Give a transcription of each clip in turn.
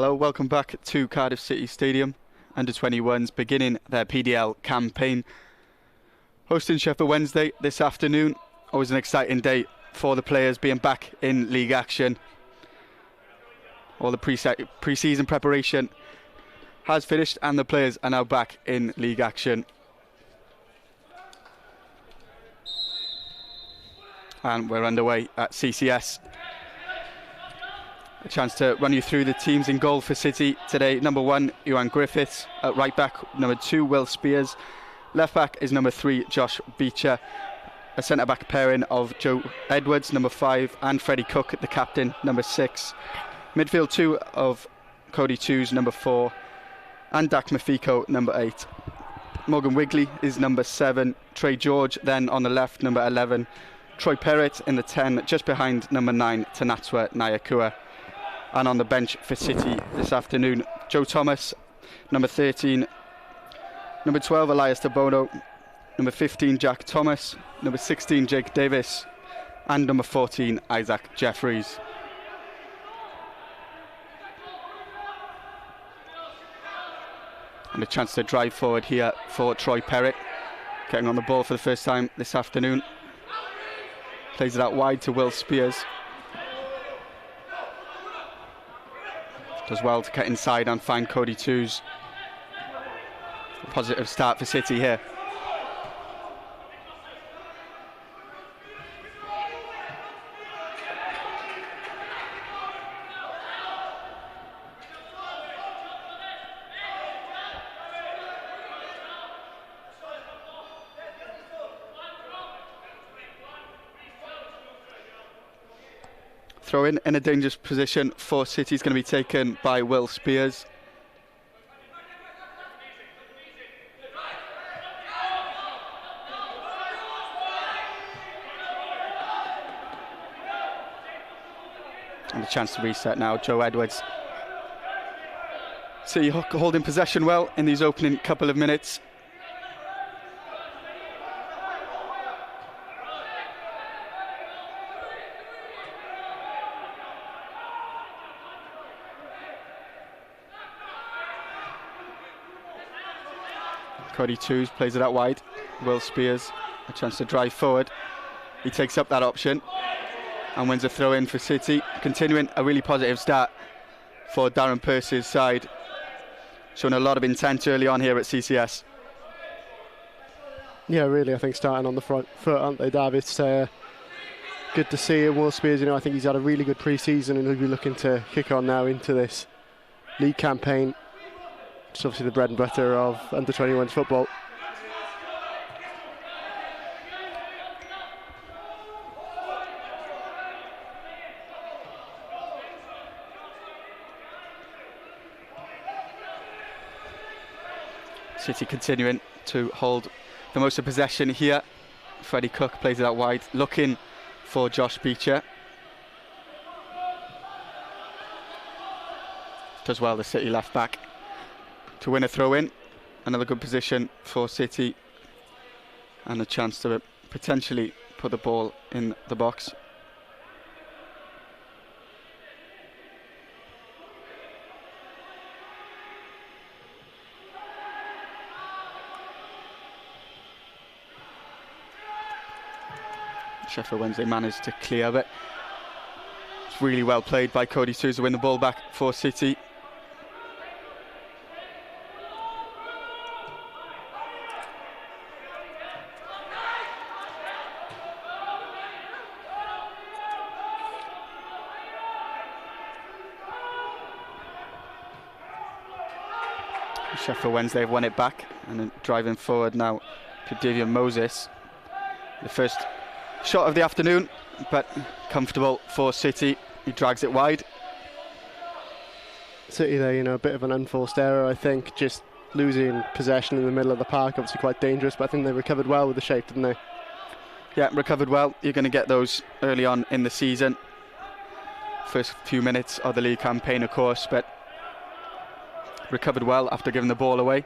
Hello, welcome back to Cardiff City Stadium. Under-21s beginning their PDL campaign. Hosting Sheffield Wednesday this afternoon. Always an exciting day for the players being back in league action. All the pre-season preparation has finished and the players are now back in league action. And we're underway at CCS. A chance to run you through the teams in goal for City today. Number 1, Griffiths. At right back, number 2, Will Spiers. Left back is number 3, Josh Beecher. A centre back pairing of Joe Edwards, number 5, and Freddie Cook, the captain, number 6. Midfield 2 of Cody Twose, number 4, and Dak Mafico, number 8. Morgan Wigley is number 7. Trey George then on the left, number 11. Troy Perrett in the 10, just behind number 9, Nyakuhwa. And on the bench for City this afternoon, Joe Thomas, number 13, number 12, Elias Debono, number 15, Jack Thomas, number 16, Jake Davies, and number 14, Isaac Jefferies. And a chance to drive forward here for Troy Perrett, getting on the ball for the first time this afternoon. Plays it out wide to Will Spiers. Does well to get inside and find Cody Twose. A positive start for City here. Throw in a dangerous position for City is going to be taken by Will Spiers. And a chance to reset now, Joe Edwards. City holding possession well in these opening couple of minutes. Cody Twose plays it out wide. Will Spiers, a chance to drive forward. He takes up that option and wins a throw in for City. Continuing a really positive start for Darren Pearce's side. Showing a lot of intent early on here at CCS. Yeah, really, I think starting on the front foot, aren't they, Davies? Good to see him. Will Spiers, I think he's had a really good pre-season and he'll be looking to kick on now into this league campaign. It's obviously the bread and butter of under-21s football. City continuing to hold the most of possession here. Freddie Cook plays it out wide, looking for Josh Beecher. Does well, the City left back to win a throw-in. Another good position for City and a chance to potentially put the ball in the box. Sheffield Wednesday managed to clear it. It's really well played by Cody Twose to win the ball back for City. Sheffield Wednesday have won it back and then driving forward now to Davies Moses. The first shot of the afternoon, but comfortable for City. He drags it wide. City there, a bit of an unforced error, I think, just losing possession in the middle of the park, obviously quite dangerous, but I think they recovered well with the shape, didn't they? Yeah, recovered well. You're going to get those early on in the season. First few minutes of the league campaign, of course, but recovered well after giving the ball away.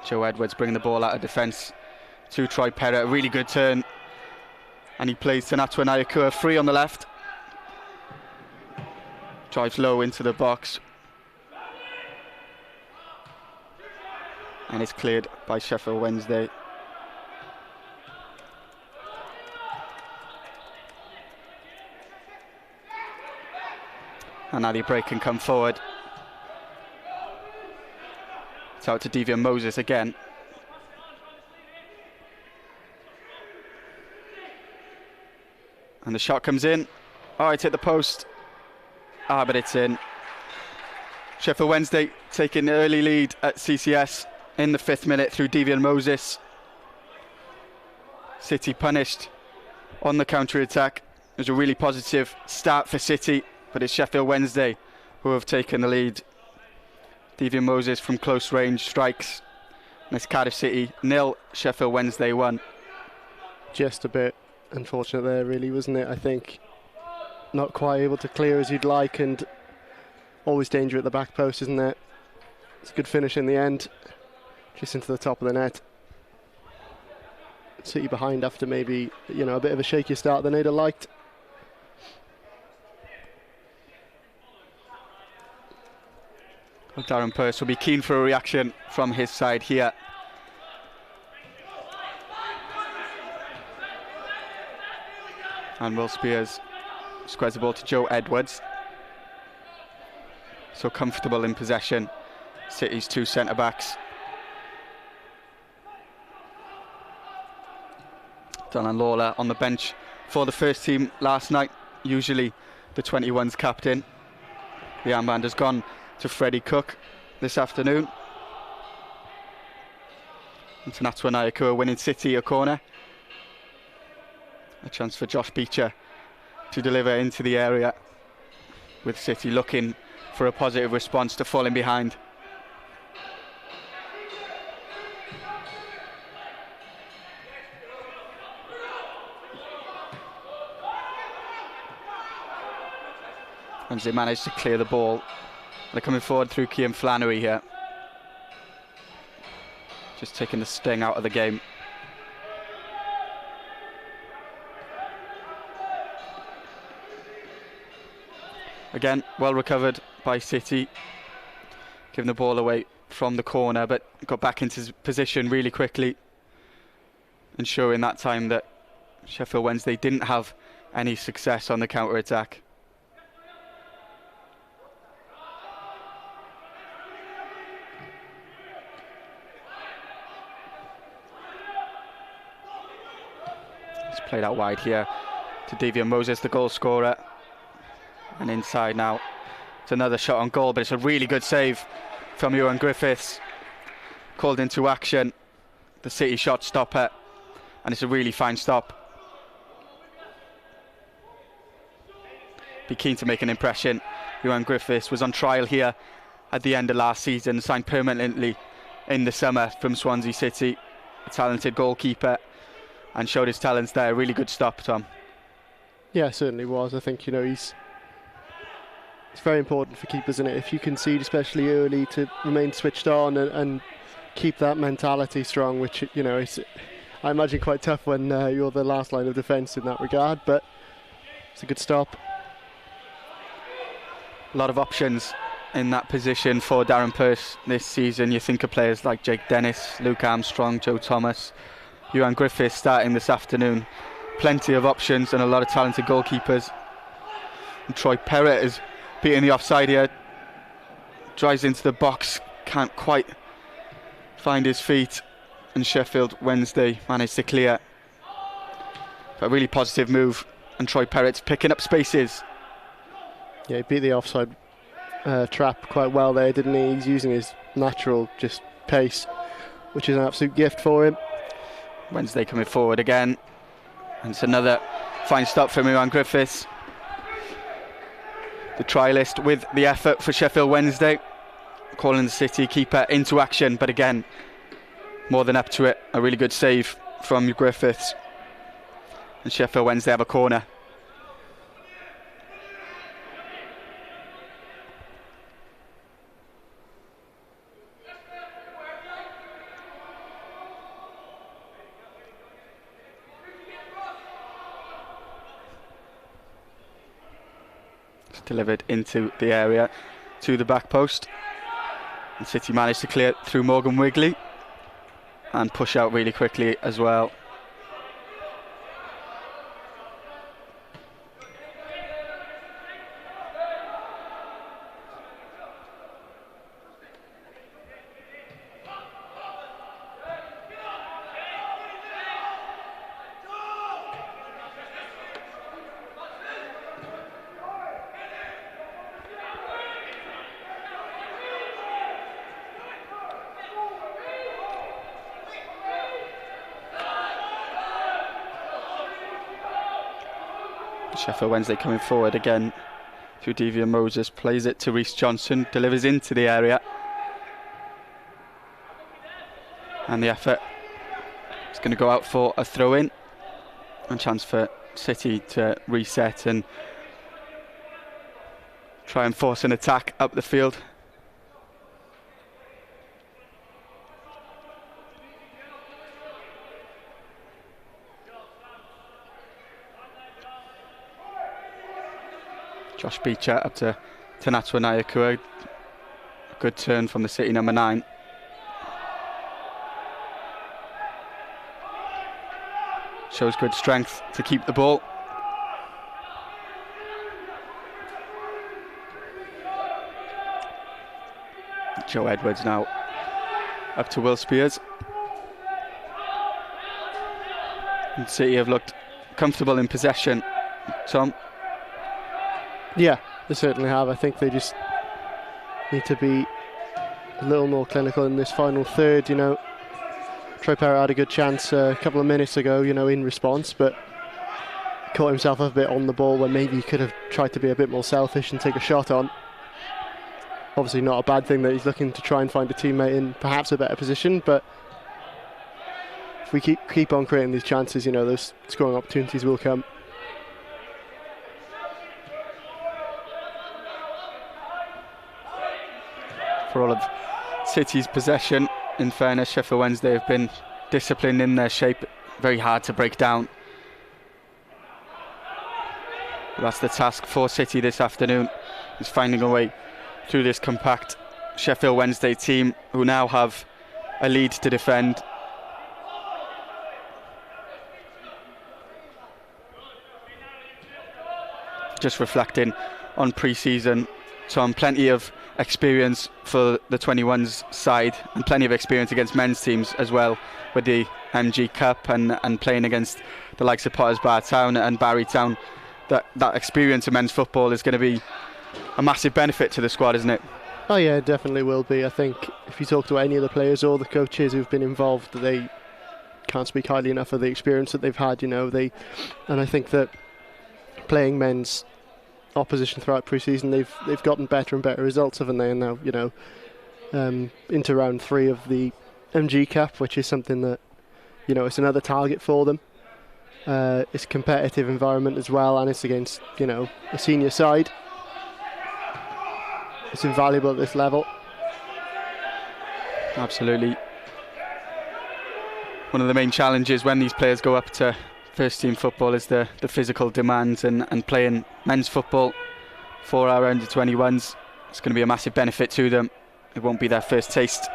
Joe Edwards bringing the ball out of defence to Troy Perrett. A really good turn. And he plays to Nyakuhwa free on the left. Drives low into the box. And it's cleared by Sheffield Wednesday. And now the break can come forward. It's out to Devian Moses again. And the shot comes in. Oh, it's hit the post. Ah, but it's in. Sheffield Wednesday taking the early lead at CCS in the 5th minute through Devian Moses. City punished on the counter-attack. It was a really positive start for City, but it's Sheffield Wednesday who have taken the lead. Devian Moses from close range strikes. And it's Cardiff City 0, Sheffield Wednesday 1. Just a bit unfortunate there, really, wasn't it? I think not quite able to clear as you'd like, and always danger at the back post, isn't it? It's a good finish in the end, just into the top of the net. City behind after maybe, you know, a bit of a shakier start than they'd have liked. Well, Darren Pearce will be keen for a reaction from his side here. And Will Spiers squares the ball to Joe Edwards. So comfortable in possession, City's 2 centre-backs. Dylan Lawler on the bench for the first team last night, usually the 21's captain. The armband has gone to Freddie Cook this afternoon. It's Nyakuhwa winning City a corner. A chance for Josh Beecher to deliver into the area, with City looking for a positive response to falling behind. And they managed to clear the ball. They're coming forward through Cian Flannery here. Just taking the sting out of the game. Again, well recovered by City, giving the ball away from the corner, but got back into position really quickly, and showing that time that Sheffield Wednesday didn't have any success on the counter-attack. It's played out wide here to Devian Moses, the goal scorer. And inside now. It's another shot on goal, but it's a really good save from U21 Griffiths. Called into action. The City shot stopper. And it's a really fine stop. Be keen to make an impression. U21 Griffiths was on trial here at the end of last season, signed permanently in the summer from Swansea City. A talented goalkeeper, and showed his talents there. A really good stop, Tom. Yeah, certainly was. I think, you know, it's very important for keepers, isn't it? If you concede, especially early, to remain switched on and keep that mentality strong, which, you know, is, I imagine, quite tough when you're the last line of defence in that regard, but it's a good stop. A lot of options in that position for Darren Pearce this season. You think of players like Jake Dennis, Luke Armstrong, Joe Thomas, U21 Griffiths starting this afternoon. Plenty of options and a lot of talented goalkeepers. And Troy Perrett is beating the offside here. Drives into the box, can't quite find his feet, and Sheffield Wednesday managed to clear. But a really positive move, and Troy Perrett's picking up spaces. Yeah, he beat the offside trap quite well there, didn't he? He's using his natural just pace, which is an absolute gift for him. Wednesday coming forward again, and it's another fine stop from U21 Griffiths. The trialist with the effort for Sheffield Wednesday, calling the City keeper into action, but again, more than up to it. A really good save from Griffiths, and Sheffield Wednesday have a corner. It's delivered into the area to the back post. And City managed to clear through Morgan Wigley and push out really quickly as well. Sheffield Wednesday coming forward again through Devian Moses, plays it to Reece Johnson, delivers into the area. And the effort is going to go out for a throw-in. And chance for City to reset and try and force an attack up the field. Josh Beecher up to Nyakuhwa. Good turn from the City number 9. Shows good strength to keep the ball. Joe Edwards now up to Will Spiers. And City have looked comfortable in possession. Tom? Yeah, they certainly have. I think they just need to be a little more clinical in this final third, you know. Troy Perrett had a good chance a couple of minutes ago, you know, in response, but caught himself a bit on the ball when maybe he could have tried to be a bit more selfish and take a shot on. Obviously not a bad thing that he's looking to try and find a teammate in perhaps a better position, but if we keep on creating these chances, you know, those scoring opportunities will come. For all of City's possession, in fairness, Sheffield Wednesday have been disciplined in their shape, very hard to break down. But that's the task for City this afternoon, is finding a way through this compact Sheffield Wednesday team, who now have a lead to defend. Just reflecting on pre-season, Tom, plenty of experience for the 21s side and plenty of experience against men's teams as well, with the MG Cup and playing against the likes of Potters Bar Town and Barry Town. That experience of men's football is going to be a massive benefit to the squad, isn't it? Oh yeah, it definitely will be. I think if you talk to any of the players or the coaches who've been involved, they can't speak highly enough of the experience that they've had, you know. And I think that playing men's opposition throughout pre-season, they've gotten better and better results, haven't they? And now, you know, into round 3 of the MG Cup, which is something that, you know, it's another target for them. It's a competitive environment as well, and it's against, you know, a senior side. It's invaluable at this level. Absolutely. One of the main challenges when these players go up to first team football is the physical demands, and playing men's football for our under 21s. It's going to be a massive benefit to them. It won't be their first taste.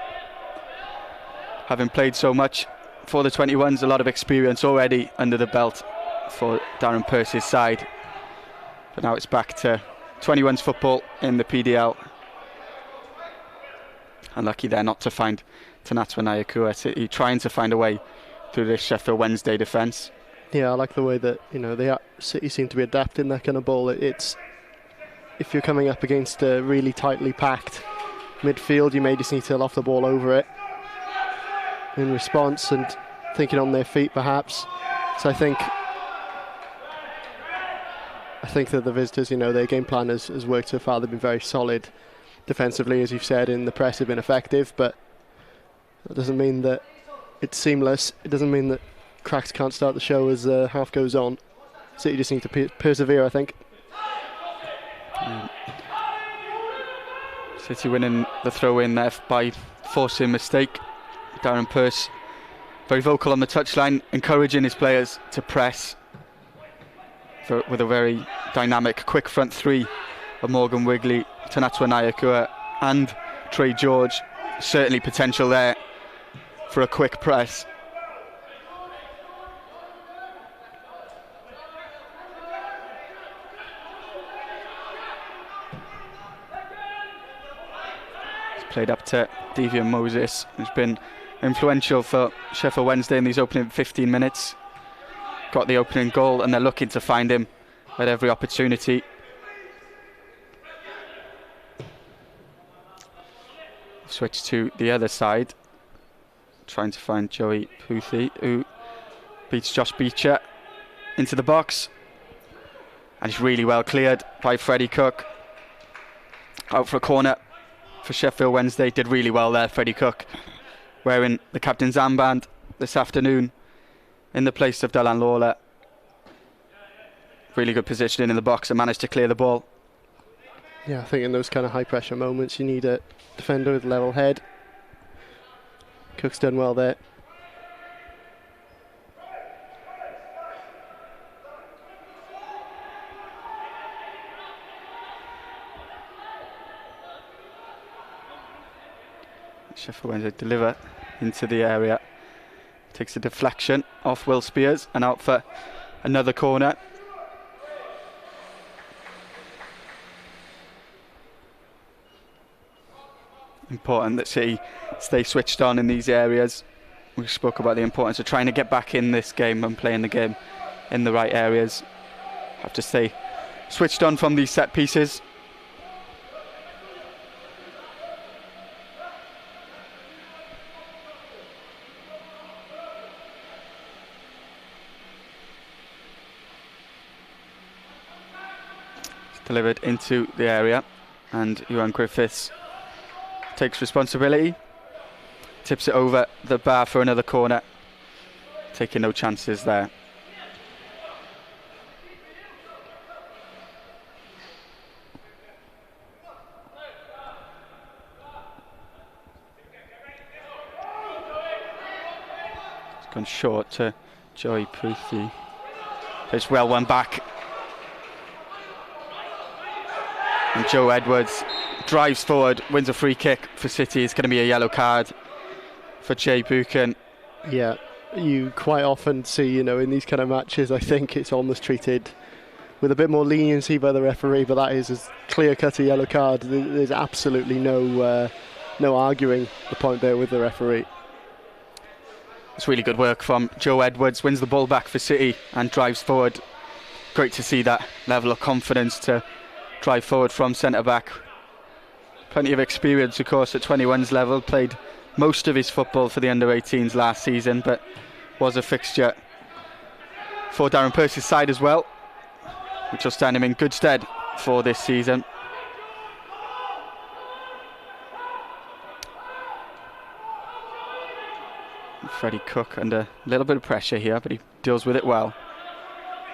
Having played so much for the 21s, a lot of experience already under the belt for Darren Pearce's side. But now it's back to 21s football in the PDL. Unlucky there not to find Nyakuhwa. City trying to find a way through this Sheffield Wednesday defence. Yeah, I like the way that, you know, City seem to be adapting that kind of ball. It's if you're coming up against a really tightly packed midfield, you may just need to loft the ball over it in response and thinking on their feet perhaps. So I think that the visitors, you know, their game plan has worked so far. They've been very solid defensively, as you've said, in the press have been effective, but that doesn't mean that it's seamless. It doesn't mean that cracks can't start the show as half goes on. City just need to persevere, I think. City winning the throw-in there by forcing mistake. Darren Pearce very vocal on the touchline, encouraging his players to press with a very dynamic, quick front three of Morgan Wigley, Nyakuhwa and Trey George. Certainly potential there for a quick press. Played up to Devian Moses, who's been influential for Sheffield Wednesday in these opening 15 minutes. Got the opening goal and they're looking to find him at every opportunity. Switch to the other side, trying to find Joey Puthi, who beats Josh Beecher into the box. And it's really well cleared by Freddie Cook. Out for a corner for Sheffield Wednesday. Did really well there, Freddie Cook, wearing the captain's armband this afternoon in the place of Dylan Lawler. Really good positioning in the box and managed to clear the ball. Yeah, I think in those kind of high pressure moments you need a defender with level head. Cook's done well there. Sheffield Wednesday deliver into the area. Takes a deflection off Will Spiers and out for another corner. Important that City stay switched on in these areas. We spoke about the importance of trying to get back in this game and playing the game in the right areas. Have to stay switched on from these set pieces. Delivered into the area and Johan Griffiths takes responsibility, tips it over the bar for another corner, taking no chances there. It's gone short to Joey Puthi. It's well won back. And Joe Edwards drives forward, wins a free kick for City. It's going to be a yellow card for Jay Buchan. Yeah, you quite often see, in these kind of matches, I think it's almost treated with a bit more leniency by the referee, but that is as clear-cut a yellow card. There's absolutely no arguing the point there with the referee. It's really good work from Joe Edwards, wins the ball back for City and drives forward. Great to see that level of confidence to drive forward from centre-back. Plenty of experience, of course, at 21's level. Played most of his football for the under-18s last season, but was a fixture for Darren Purce's side as well, which will stand him in good stead for this season. Freddie Cook under a little bit of pressure here, but he deals with it well.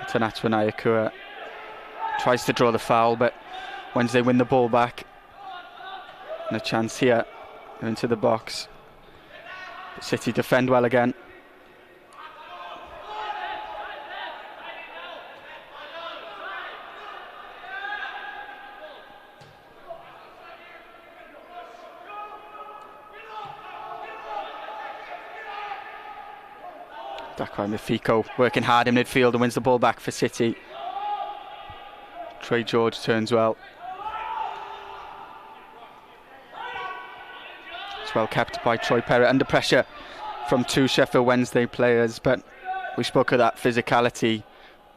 Nyakuhwa tries to draw the foul, but Wednesday win the ball back. And a chance here into the box. But City defend well again. Dakwa Mafico working hard in midfield and wins the ball back for City. Trey George turns well. It's well kept by Troy Perrett, under pressure from two Sheffield Wednesday players, but we spoke of that physicality.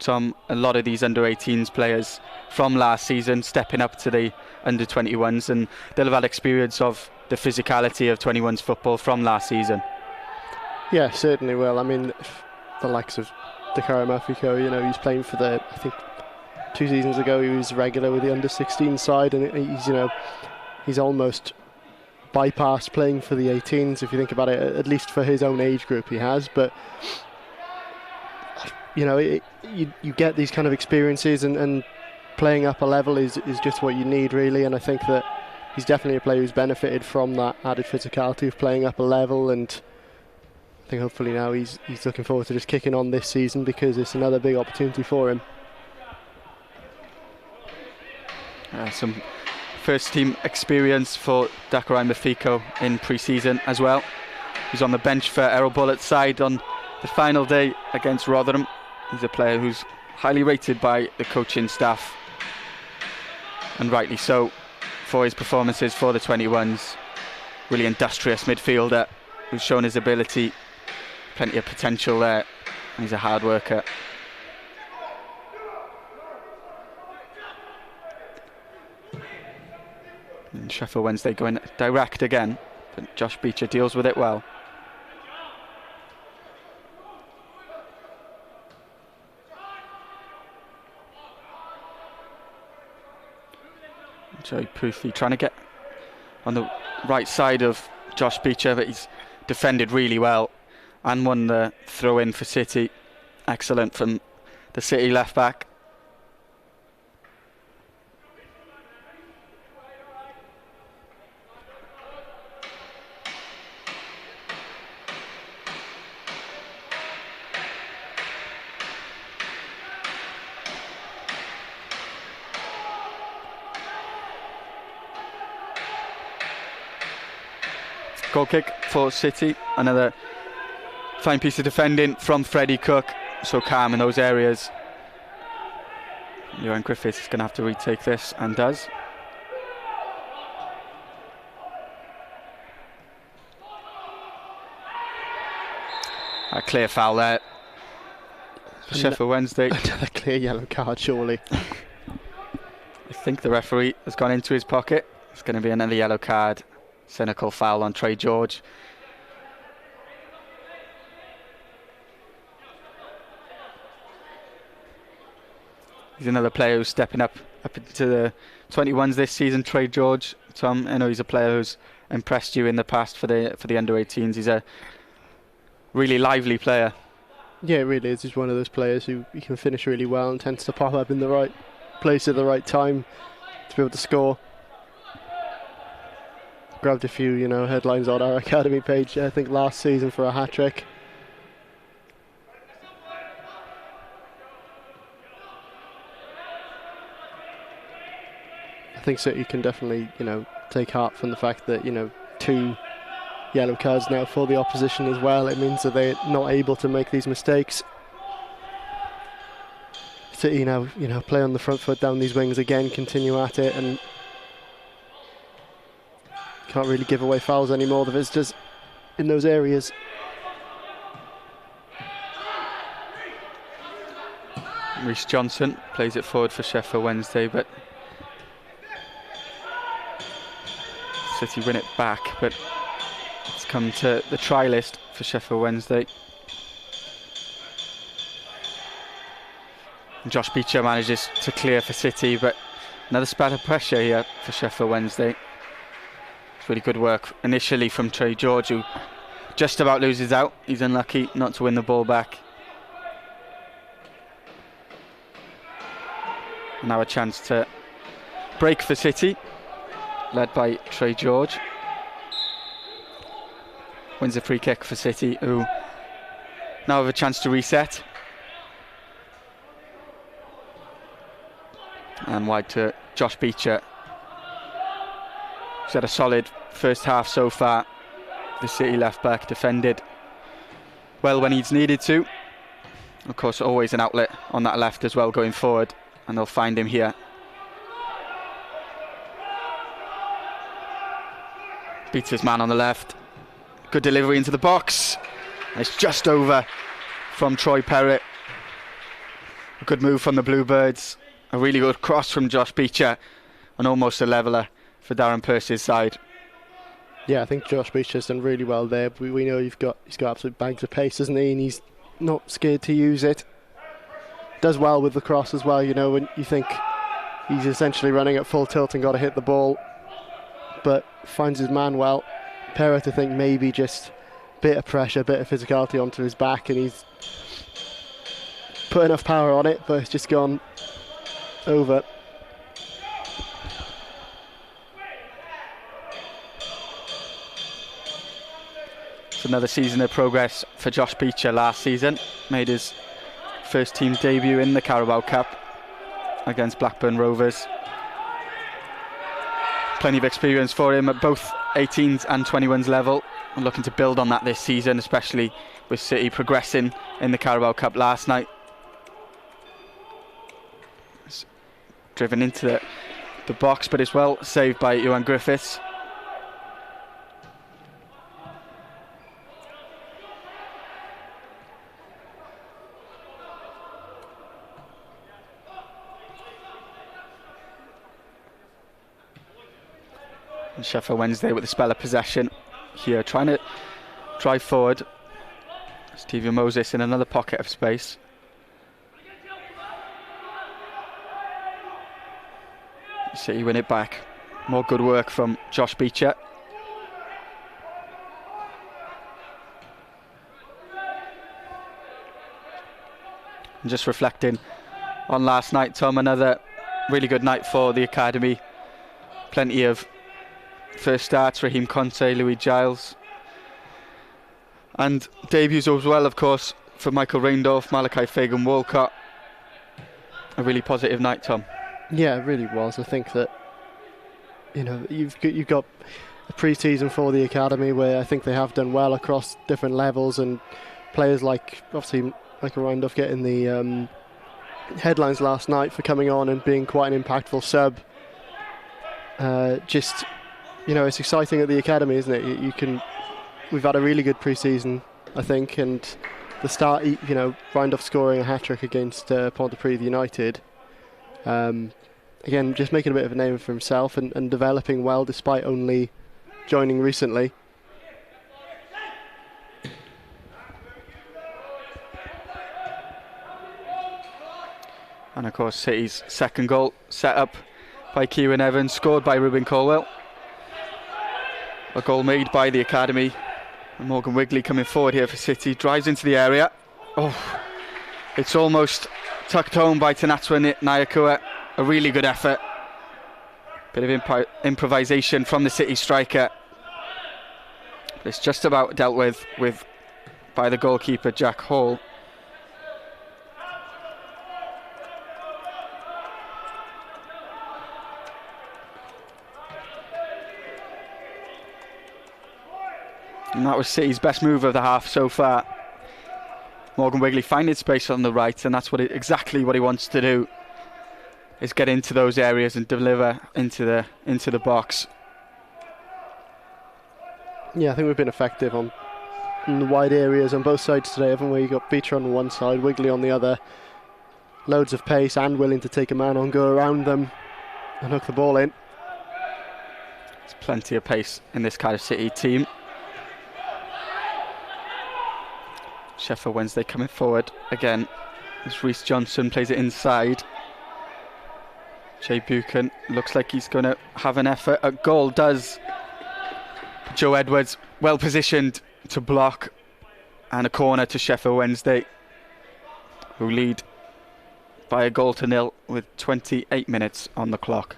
A lot of these under-18s players from last season stepping up to the under-21s, and they'll have had experience of the physicality of 21s football from last season. Yeah, certainly will. I mean, the likes of Dakara Mafico, he's playing for I think 2 seasons ago he was regular with the under-16 side, and he's almost bypassed playing for the 18s, if you think about it, at least for his own age group he has. But you get these kind of experiences, and playing up a level is just what you need, really. And I think that he's definitely a player who's benefited from that added physicality of playing up a level, and I think hopefully now he's looking forward to just kicking on this season, because it's another big opportunity for him. Some first team experience for Dakaraj Mafico in pre-season as well. He's on the bench for Errol Bullett's side on the final day against Rotherham. He's a player who's highly rated by the coaching staff, and rightly so, for his performances for the 21s. Really industrious midfielder who's shown his ability, plenty of potential there, and he's a hard worker. And Sheffield Wednesday going direct again, but Josh Beecher deals with it well. Joey Poothie trying to get on the right side of Josh Beecher, but he's defended really well and won the throw-in for City. Excellent from the City left-back. Goal kick for City. Another fine piece of defending from Freddie Cook. So calm in those areas. Johan Griffiths is going to have to retake this, and does. A clear foul there for Sheffield Wednesday. Another clear yellow card, surely. I think the referee has gone into his pocket. It's going to be another yellow card. Cynical foul on Trey George. He's another player who's stepping up into the 21s this season, Trey George. Tom, I know he's a player who's impressed you in the past for the under-18s. He's a really lively player. Yeah, it really is. He's one of those players who he can finish really well and tends to pop up in the right place at the right time to be able to score. Grabbed a few, headlines on our academy page, I think last season, for a hat-trick. I think City can definitely, take heart from the fact that, 2 yellow cards now for the opposition as well. It means that they're not able to make these mistakes. City now, play on the front foot down these wings again, continue at it, and can't really give away fouls anymore, the visitors, in those areas. Reece Johnson plays it forward for Sheffield Wednesday, but City win it back, but it's come to the try list for Sheffield Wednesday. And Josh Beecher manages to clear for City, but another spat of pressure here for Sheffield Wednesday. Really good work initially from Trey George, who just about loses out. He's unlucky not to win the ball back. Now a chance to break for City, led by Trey George. Wins a free kick for City, who now have a chance to reset. And wide to Josh Beecher. He's had a solid first half so far. The City left back defended well when he's needed to. Of course, always an outlet on that left as well going forward, and they'll find him here. Beats his man on the left. Good delivery into the box. And it's just over from Troy Perrett. A good move from the Bluebirds. A really good cross from Josh Beecher, and almost a leveller for Darren Pearce's side. Yeah, I think Josh Beecher's done really well there. We know he's got absolute bags of pace, hasn't he? And he's not scared to use it. Does well with the cross as well, when you think he's essentially running at full tilt and got to hit the ball, but finds his man well. Perrett, I think, maybe just a bit of pressure, a bit of physicality onto his back, and he's put enough power on it, but it's just gone over. Another season of progress for Josh Beecher last season. Made his first team debut in the Carabao Cup against Blackburn Rovers. Plenty of experience for him at both 18s and 21s level. I'm looking to build on that this season, especially with City progressing in the Carabao Cup last night. It's driven into the box, but it's well saved by Griffiths. And Sheffield Wednesday with the spell of possession here, trying to drive forward. Stevie Moses in another pocket of space. City win it back. More good work from Josh Beecher. And just reflecting on last night, Tom, another really good night for the academy. Plenty of first starts, Raheem Conte, Louis Giles. And debuts as well, of course, for Michael Reindorf, Malachi Fagan-Walcott. A really positive night, Tom. Yeah, it really was. I think that, you know, you've got a pre-season for the academy where I think they have done well across different levels, and players like, obviously, Michael Reindorf getting the headlines last night for coming on and being quite an impactful sub. Just, you know, it's exciting at the academy, isn't it? We've had a really good pre-season, I think, and the start, you know, Reindorf scoring a hat-trick against Pontypridd United. Again, just making a bit of a name for himself and developing well despite only joining recently. And of course, City's second goal set up by Kieran Evans, scored by Ruben Colwell. A goal made by the academy. And Morgan Wigley coming forward here for City, drives into the area. Oh, it's almost tucked home by Tanatwa Nyakuhwa. A really good effort. Bit of improvisation from the City striker. But it's just about dealt with by the goalkeeper, Jack Hall. And that was City's best move of the half so far. Morgan Wigley finding space on the right, and that's exactly what he wants to do, is get into those areas and deliver into the box. Yeah, I think we've been effective on the wide areas on both sides today, haven't we? You got Beecher on one side, Wigley on the other. Loads of pace and willing to take a man on, go around them and hook the ball in. There's plenty of pace in this Cardiff City team. Sheffield Wednesday coming forward again as Rhys Johnson plays it inside. Jay Buchan looks like he's going to have an effort at goal. Does Joe Edwards, well positioned to block, and a corner to Sheffield Wednesday, who lead by 1-0 with 28 minutes on the clock.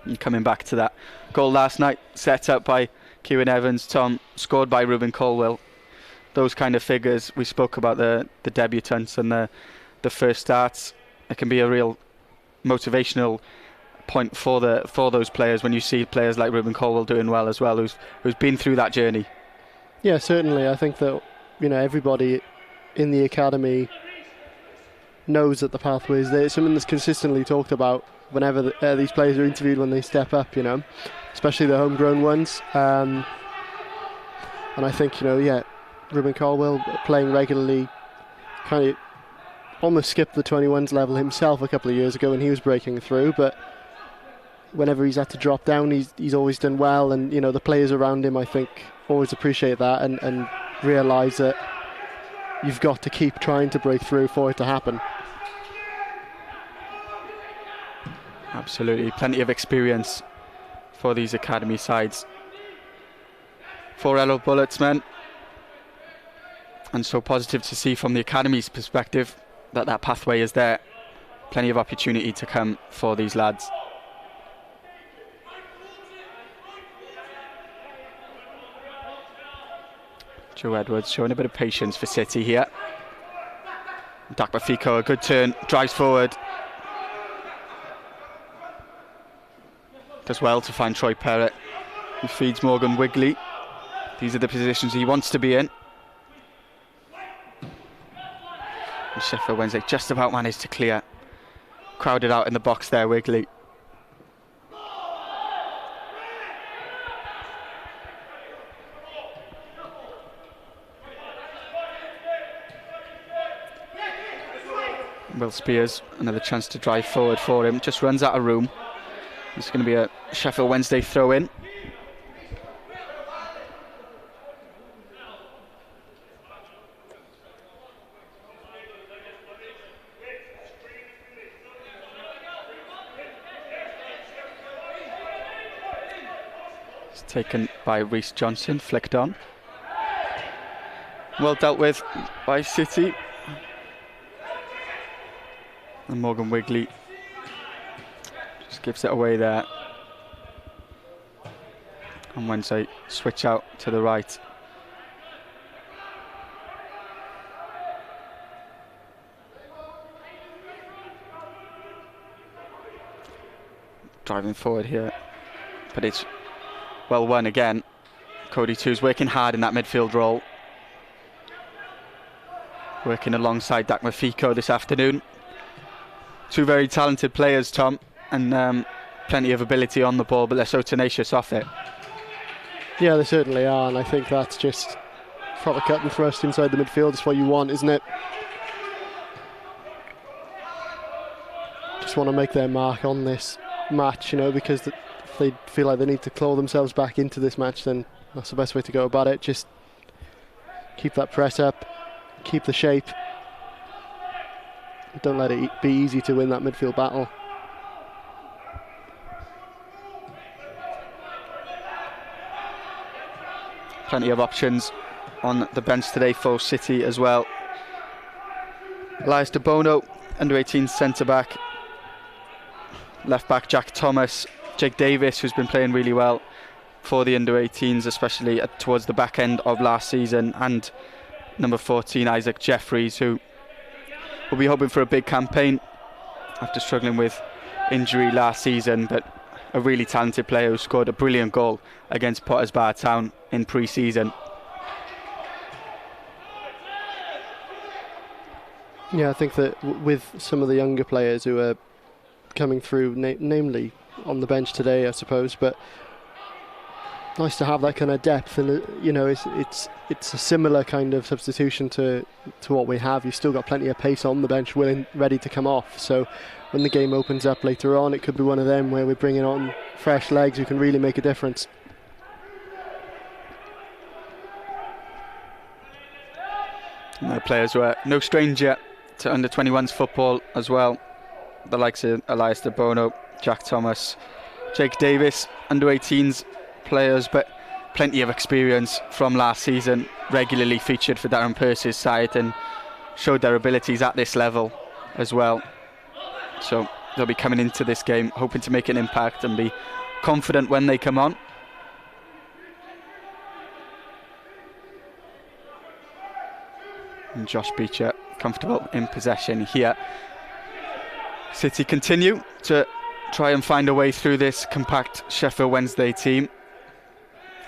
And coming back to that goal last night, set up by Kieran Evans, Tom, scored by Ruben Colwell. Those kind of figures, we spoke about the debutants and the first starts. It can be a real motivational point for those players when you see players like Ruben Colwell doing well as well, who's been through that journey. Yeah, certainly. I think that, you know, everybody in the academy knows that the pathway is there. It's something that's consistently talked about whenever these players are interviewed when they step up, you know, especially the homegrown ones. And I think, you know, yeah, Ruben Colwell playing regularly kind of almost skipped the 21s level himself a couple of years ago when he was breaking through, but whenever he's had to drop down, he's always done well, and, you know, the players around him, I think, always appreciate that and realise that you've got to keep trying to break through for it to happen. Absolutely, plenty of experience for these academy sides. 4 yellow bullets, men. And so positive to see from the academy's perspective that pathway is there. Plenty of opportunity to come for these lads. Joe Edwards showing a bit of patience for City here. Mafico, a good turn, drives forward. Does well to find Troy Perrett, who feeds Morgan Wigley. These are the positions he wants to be in. And Sheffield Wednesday just about managed to clear. Crowded out in the box there, Wigley. Will Spiers, another chance to drive forward for him, just runs out of room. It's going to be a Sheffield Wednesday throw in. It's taken by Reece Johnson, flicked on. Well dealt with by City. And Morgan Wigley just gives it away there. And Wednesday switch out to the right. Driving forward here, but it's well won again. Cody Twose working hard in that midfield role. Working alongside Dak Mafico this afternoon. Two very talented players, Tom, and plenty of ability on the ball, but they're so tenacious off it. Yeah, they certainly are, and I think that's just proper cut and thrust inside the midfield. It's what you want, isn't it? Just want to make their mark on this match, you know, because if they feel like they need to claw themselves back into this match, then that's the best way to go about it. Just keep that press up, keep the shape. Don't let it be easy to win that midfield battle. Plenty of options on the bench today for City as well. Elias Debono, under-18 centre-back. Left-back Jack Thomas. Jake Davies, who's been playing really well for the under-18s, especially towards the back end of last season. And number 14, Isaac Jefferies, who we'll be hoping for a big campaign after struggling with injury last season, but a really talented player who scored a brilliant goal against Potters Bar Town in pre-season. Yeah, I think that with some of the younger players who are coming through, namely on the bench today, I suppose, but nice to have that kind of depth, and you know, it's a similar kind of substitution to what we have. You've still got plenty of pace on the bench, ready to come off. So when the game opens up later on, it could be one of them where we're bringing on fresh legs who can really make a difference. And the players were no stranger to under-21s football as well. The likes of Elias Debono, Jack Thomas, Jake Davis, under-18s players, but plenty of experience from last season, regularly featured for Darren Pearce's side and showed their abilities at this level as well. So they'll be coming into this game hoping to make an impact and be confident when they come on. And Josh Beecher comfortable in possession here. City continue to try and find a way through this compact Sheffield Wednesday team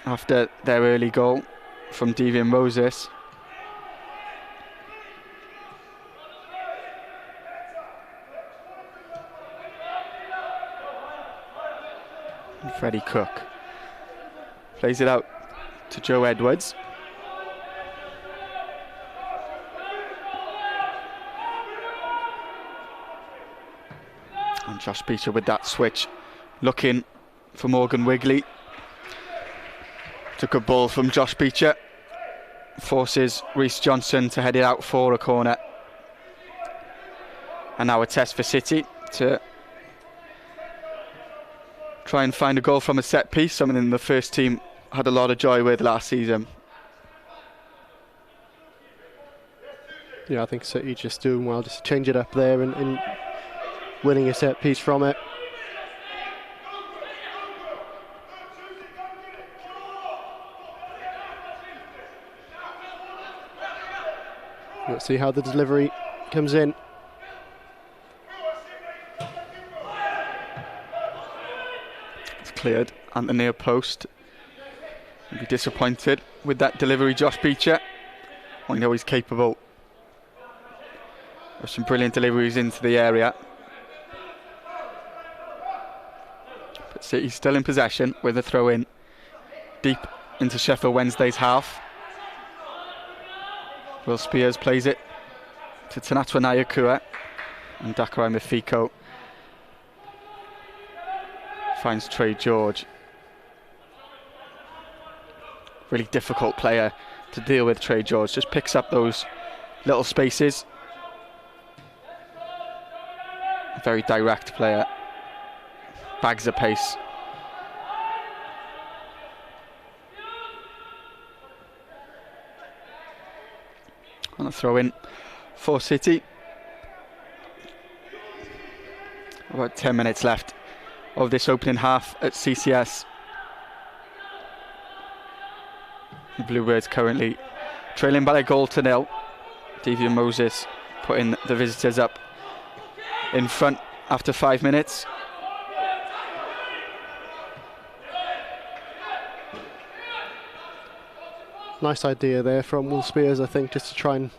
after their early goal from Devian Moses. And Freddie Cook plays it out to Joe Edwards. And Josh Beecher with that switch, looking for Morgan Wigley. It's a good ball from Josh Beecher. Forces Reece Johnson to head it out for a corner. And now a test for City to try and find a goal from a set piece, something the first team had a lot of joy with last season. Yeah, I think City just doing well, just change it up there and winning a set piece from it. Let's see how the delivery comes in. It's cleared at the near post. He'll be disappointed with that delivery, Josh Beecher. I know he's capable of some brilliant deliveries into the area. But City's still in possession with a throw in deep into Sheffield Wednesday's half. Will Spiers plays it to Nyakuhwa, and Dakarai Mafico finds Trey George. Really difficult player to deal with, Trey George. Just picks up those little spaces. A very direct player. Bags the pace. On a throw in for City. About 10 minutes left of this opening half at CCS. The Bluebirds currently trailing by a goal to nil. Davey and Moses putting the visitors up in front after 5 minutes. Nice idea there from Will Spiers, I think, just to try and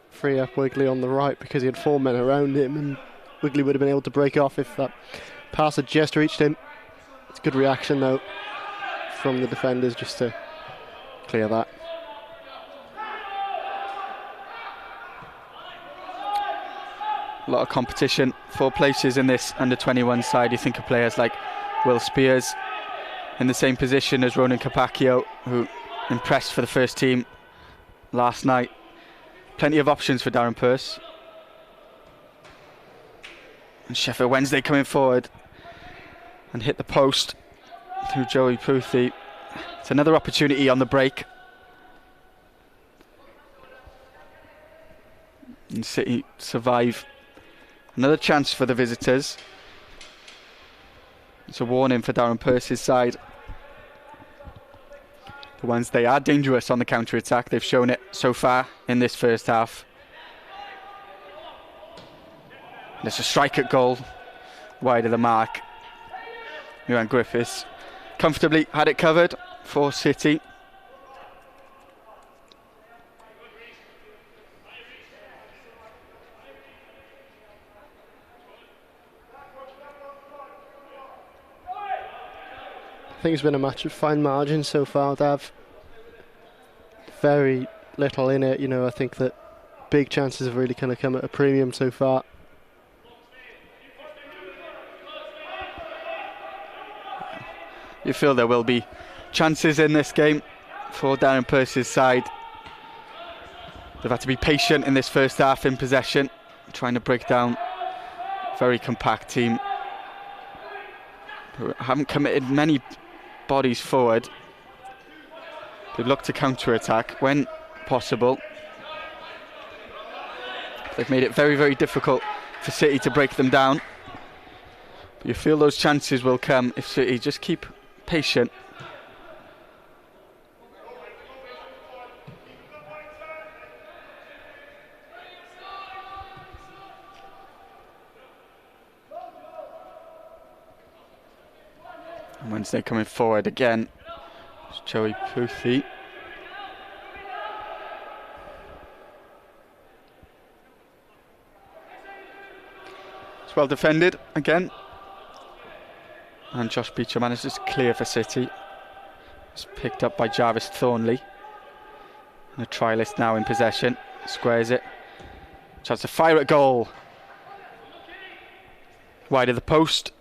free up Wigley on the right, because he had 4 men around him and Wigley would have been able to break off if that pass had just reached him. It's a good reaction though from the defenders just to clear that. A lot of competition for places in this under-21 side. You think of players like Will Spiers in the same position as Ronan Capacchio, who impressed for the first team last night. Plenty of options for Darren Pearce. And Sheffield Wednesday coming forward and hit the post through Joey Puthi. It's another opportunity on the break. And City survive. Another chance for the visitors. It's a warning for Darren Pearce's side. The Wednesday are dangerous on the counter-attack. They've shown it so far in this first half. And it's a strike at goal, wide of the mark. Griffiths comfortably had it covered for City. I think it's been a match of fine margin so far, Dav. Very little in it, I think that big chances have really kind of come at a premium so far. You feel there will be chances in this game for Darren Pearce's side. They've had to be patient in this first half in possession, trying to break down a very compact team who haven't committed many bodies forward. They've looked to counter-attack when possible. They've made it very, very difficult for City to break them down. But you feel those chances will come if City just keep patient. And Wednesday coming forward again. It's Joey Puthi. It's well defended again. And Josh Beecher manages to clear for City. It's picked up by Jarvis Thornley. And a trialist now in possession. Squares it. Chance to fire at goal. Wide of the post.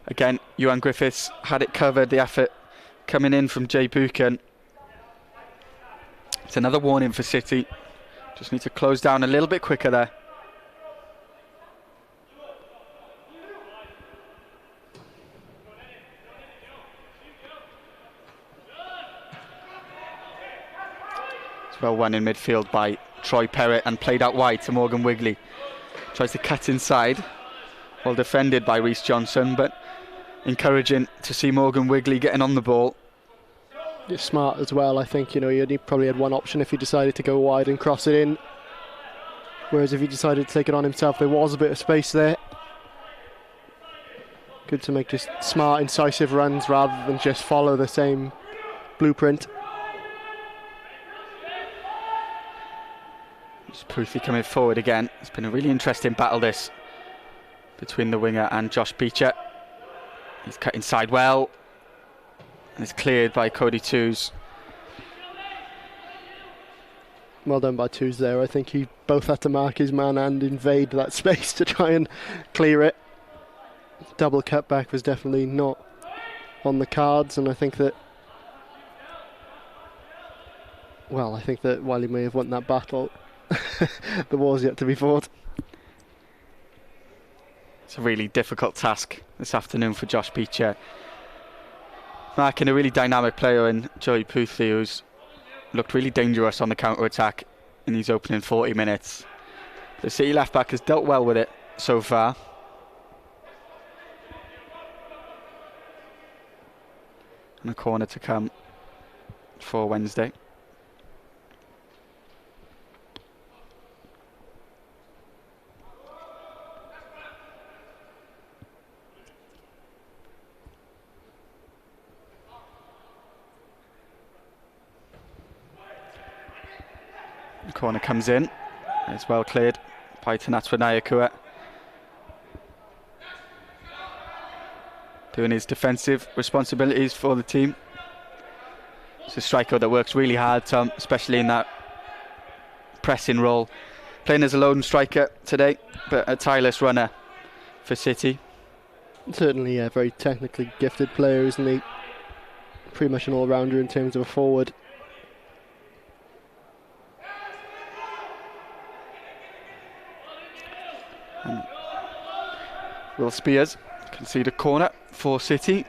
Again, Griffiths had it covered. The effort coming in from Jay Buchan. It's another warning for City. Just need to close down a little bit quicker there. Well won in midfield by Troy Perrett and played out wide to Morgan Wigley. Tries to cut inside. Well defended by Reece Johnson, but encouraging to see Morgan Wigley getting on the ball. It's smart as well, I think. He probably had one option if he decided to go wide and cross it in. Whereas if he decided to take it on himself, there was a bit of space there. Good to make just smart, incisive runs rather than just follow the same blueprint. Just Pruthi coming forward again. It's been a really interesting battle this between the winger and Josh Beecher. He's cut inside well, and it's cleared by Cody Twose. Well done by Twose there. I think he both had to mark his man and invade that space to try and clear it. Double cutback was definitely not on the cards, and I think that, well, I think that while he may have won that battle, the war's yet to be fought. It's a really difficult task this afternoon for Josh Beecher. Marking a really dynamic player in Joey Pruthi, who's looked really dangerous on the counter-attack in these opening 40 minutes. The City left-back has dealt well with it so far. And a corner to come for Wednesday. The corner comes in. It's well cleared by Nyakuhwa. Doing his defensive responsibilities for the team. It's a striker that works really hard, Tom, especially in that pressing role. Playing as a lone striker today, but a tireless runner for City. Certainly a very technically gifted player, isn't he? Pretty much an all-rounder in terms of a forward. Will Spiers concede a corner for City.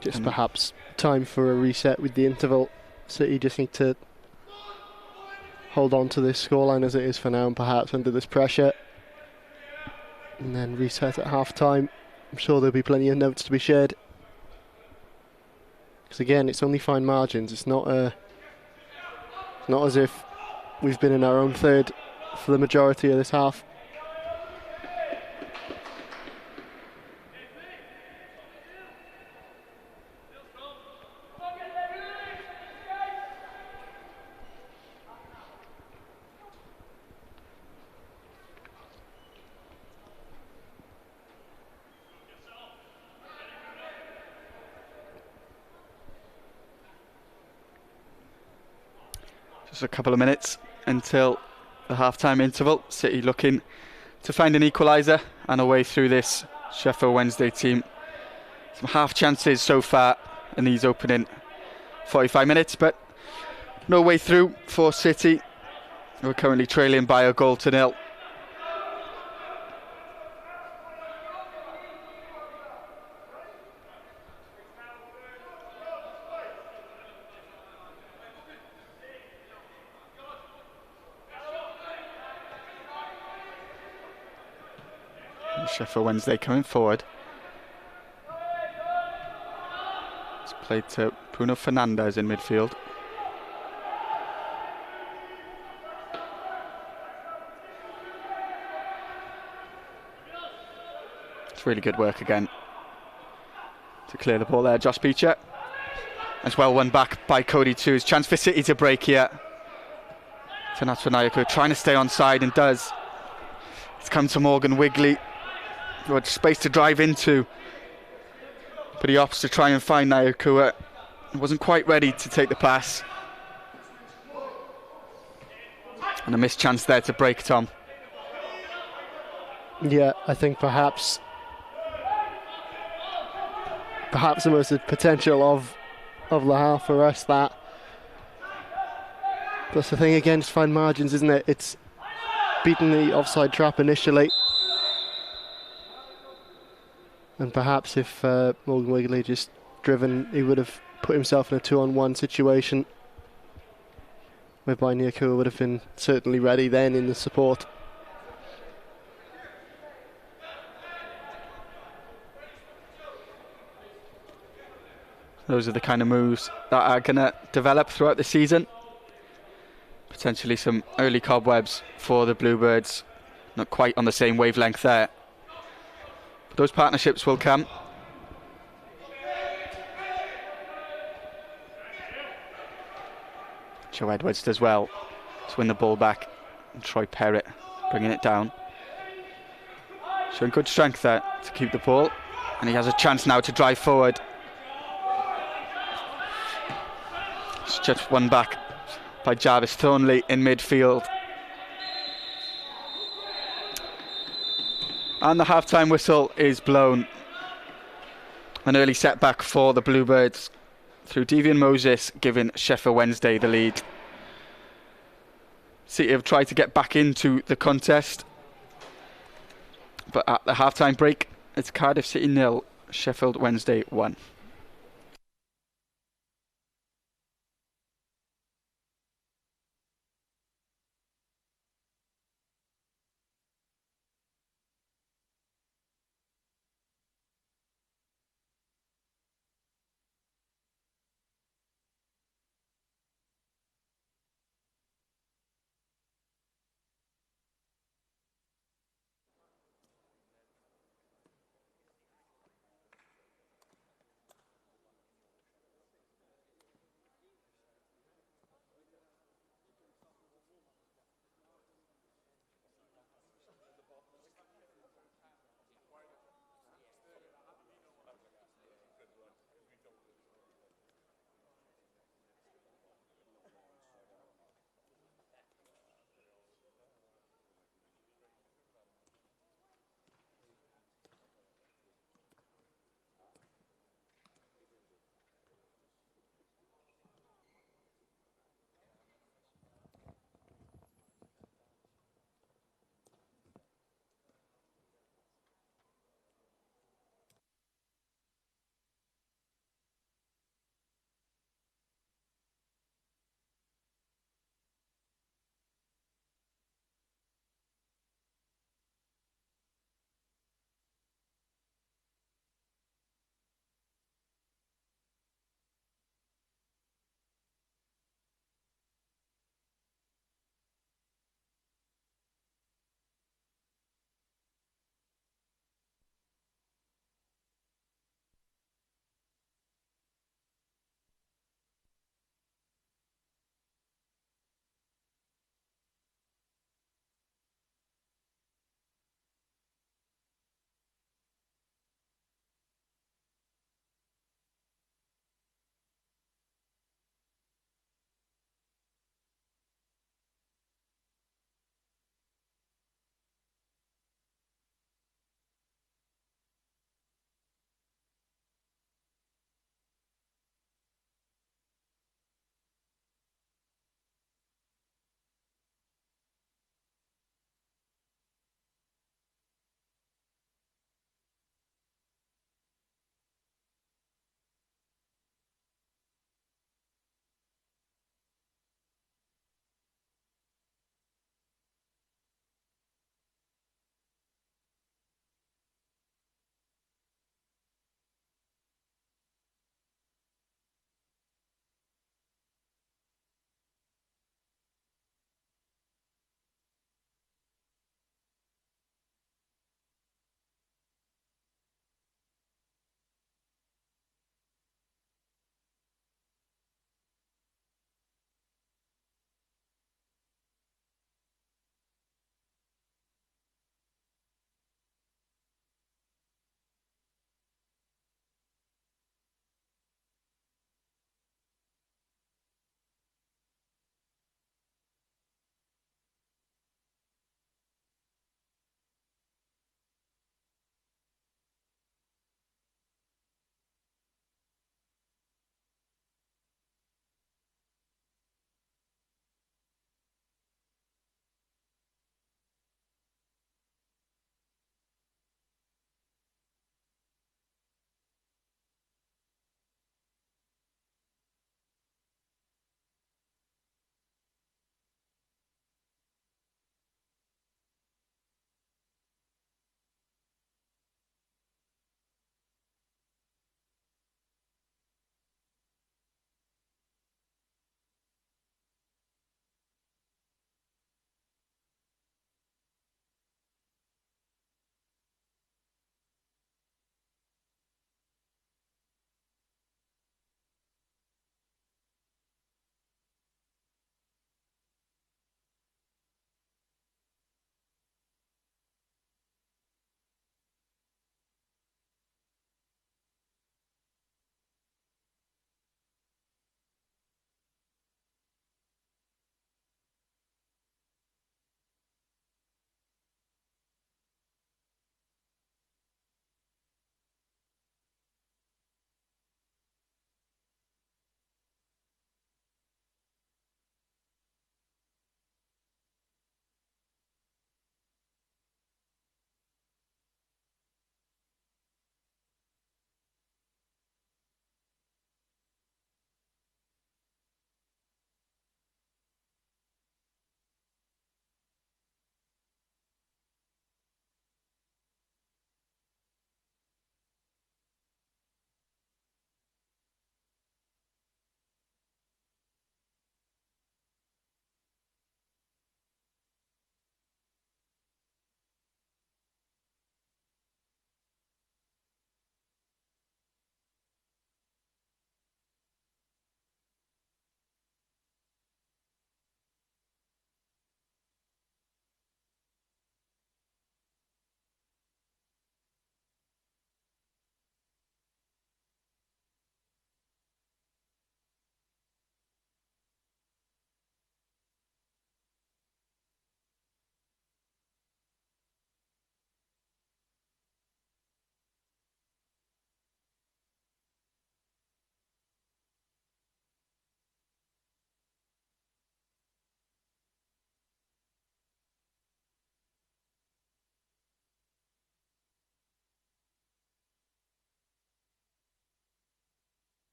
Just perhaps time for a reset with the interval. City just need to hold on to this scoreline as it is for now, and perhaps under this pressure, and then reset at half-time. I'm sure there'll be plenty of notes to be shared. Because again, it's only fine margins. It's not as if we've been in our own third for the majority of this half. Just a couple of minutes until the half-time interval. City looking to find an equaliser and a way through this Sheffield Wednesday team. Some half chances so far in these opening 45 minutes, but no way through for City. We're currently trailing by a goal to nil. Sheffield Wednesday coming forward. It's played to Bruno Fernandes in midfield. It's really good work again to clear the ball there. Josh Beecher. As well won back by Cody Twose. Chance for City to break here. Nyakuhwa trying to stay onside and does. It's come to Morgan Wigley. Got space to drive into, but he opts to try and find Nyakuhwa. Wasn't quite ready to take the pass, and a missed chance there to break, Tom. Yeah, I think perhaps the most potential of the half for us. That's the thing against fine margins, isn't it? It's beaten the offside trap initially. And perhaps if Morgan Wigley just driven, he would have put himself in a 2-on-1 situation, whereby Nyakuhwa would have been certainly ready then in the support. Those are the kind of moves that are going to develop throughout the season. Potentially some early cobwebs for the Bluebirds. Not quite on the same wavelength there those partnerships will come. Joe Edwards does well to win the ball back. And Troy Perrett bringing it down. Showing good strength there to keep the ball. And he has a chance now to drive forward. It's just won back by Jarvis Thornley in midfield. And the half-time whistle is blown. An early setback for the Bluebirds through Devian Moses giving Sheffield Wednesday the lead. City have tried to get back into the contest, but at the half-time break, it's Cardiff City 0, Sheffield Wednesday 1.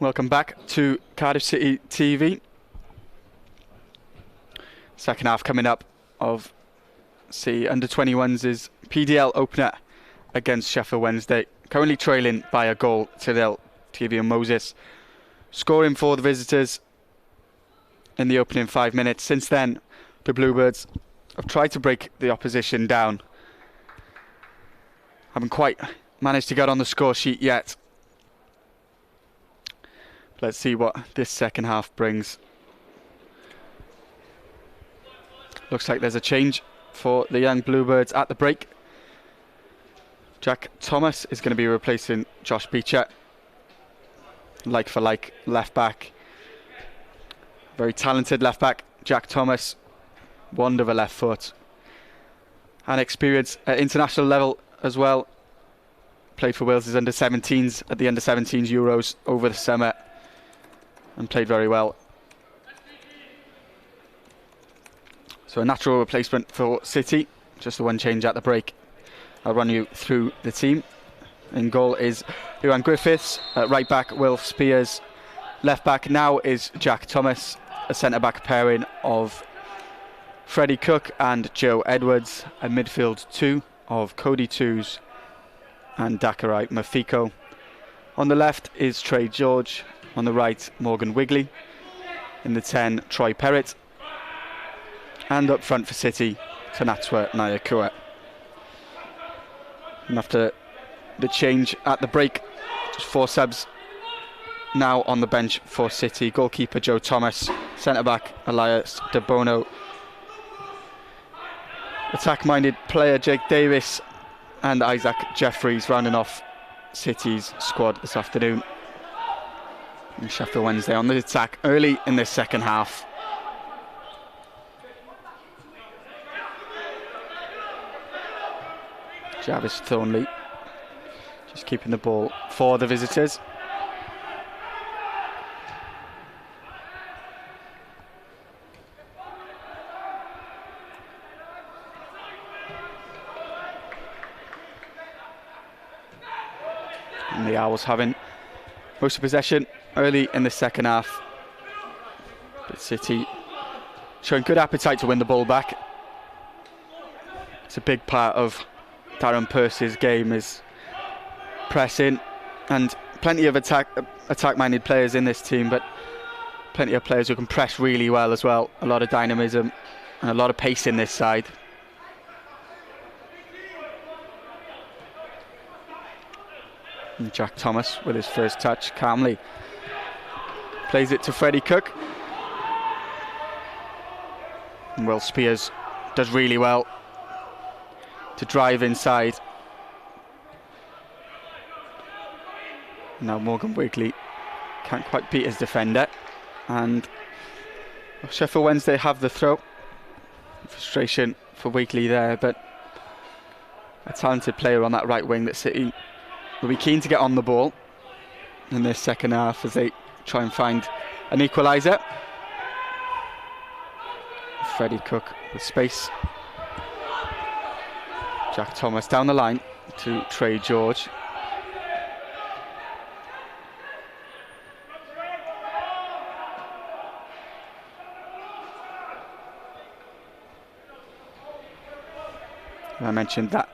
Welcome back to Cardiff City TV. Second half coming up of City under-21s' PDL opener against Sheffield Wednesday. Currently trailing by a goal to nil. TV and Moses scoring for the visitors in the opening 5 minutes. Since then, the Bluebirds have tried to break the opposition down. Haven't quite managed to get on the score sheet yet. Let's see what this second half brings. Looks like there's a change for the young Bluebirds at the break. Jack Thomas is going to be replacing Josh Beecher. Like for like, left back. Very talented left back, Jack Thomas. Wonder of a left foot. And experience at international level as well. Played for Wales' under-17s at the under-17s Euros over the summer. And played very well. So a natural replacement for City. Just the one change at the break. I'll run you through the team. In goal is Griffiths. At right back, Will Spiers. Left back now is Jack Thomas. A centre back pairing of Freddie Cook and Joe Edwards. A midfield two of Cody Twose and Dakarai Mafico. On the left is Trey George. On the right, Morgan Wigley. In the 10, Troy Perrett. And up front for City, Nyakuhwa. And after the change at the break, just 4 subs now on the bench for City. Goalkeeper Joe Thomas, centre-back Elias Debono. Attack-minded player Jake Davies and Isaac Jefferies rounding off City's squad this afternoon. And Sheffield Wednesday on the attack early in this second half. Jarvis Thornley just keeping the ball for the visitors. And the Owls having most of possession early in the second half. But City showing good appetite to win the ball back. It's a big part of Darren Purce's game, is pressing, and plenty of attack-minded players in this team, but plenty of players who can press really well as well. A lot of dynamism and a lot of pace in this side. And Jack Thomas with his first touch calmly plays it to Freddie Cook. And Will Spiers does really well to drive inside. Now Morgan Wigley can't quite beat his defender, and Sheffield Wednesday have the throw. Frustration for Wigley there, but a talented player on that right wing that City will be keen to get on the ball in this second half as they try and find an equaliser. Freddie Cook with space. Jack Thomas down the line to Trey George. And I mentioned that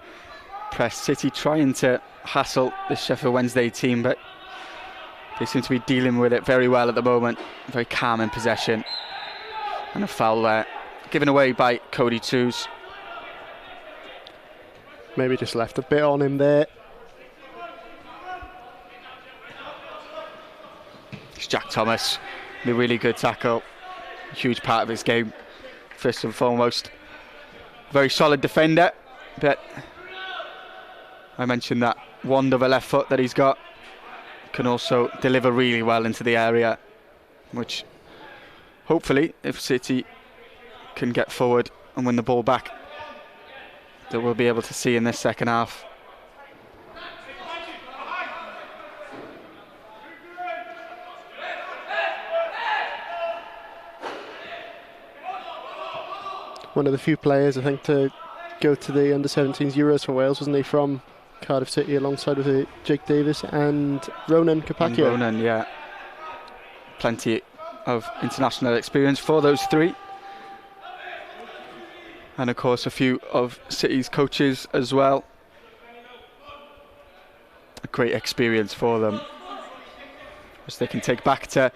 press, City trying to hassle the Sheffield Wednesday team, but they seem to be dealing with it very well at the moment. Very calm in possession. And a foul there, given away by Cody Twose. Maybe just left a bit on him there. It's Jack Thomas, the really good tackle. Huge part of his game, first and foremost. Very solid defender, but I mentioned that wand of a left foot that he's got. Can also deliver really well into the area, which hopefully, if City can get forward and win the ball back, that we'll be able to see in this second half. One of the few players, I think, to go to the under-17s Euros for Wales, wasn't he, from Cardiff City, alongside with Jake Davies and Ronan Kapakio. Ronan, yeah. plenty of international experience for those three. And of course a few of City's coaches as well. A great experience for them, which they can take back to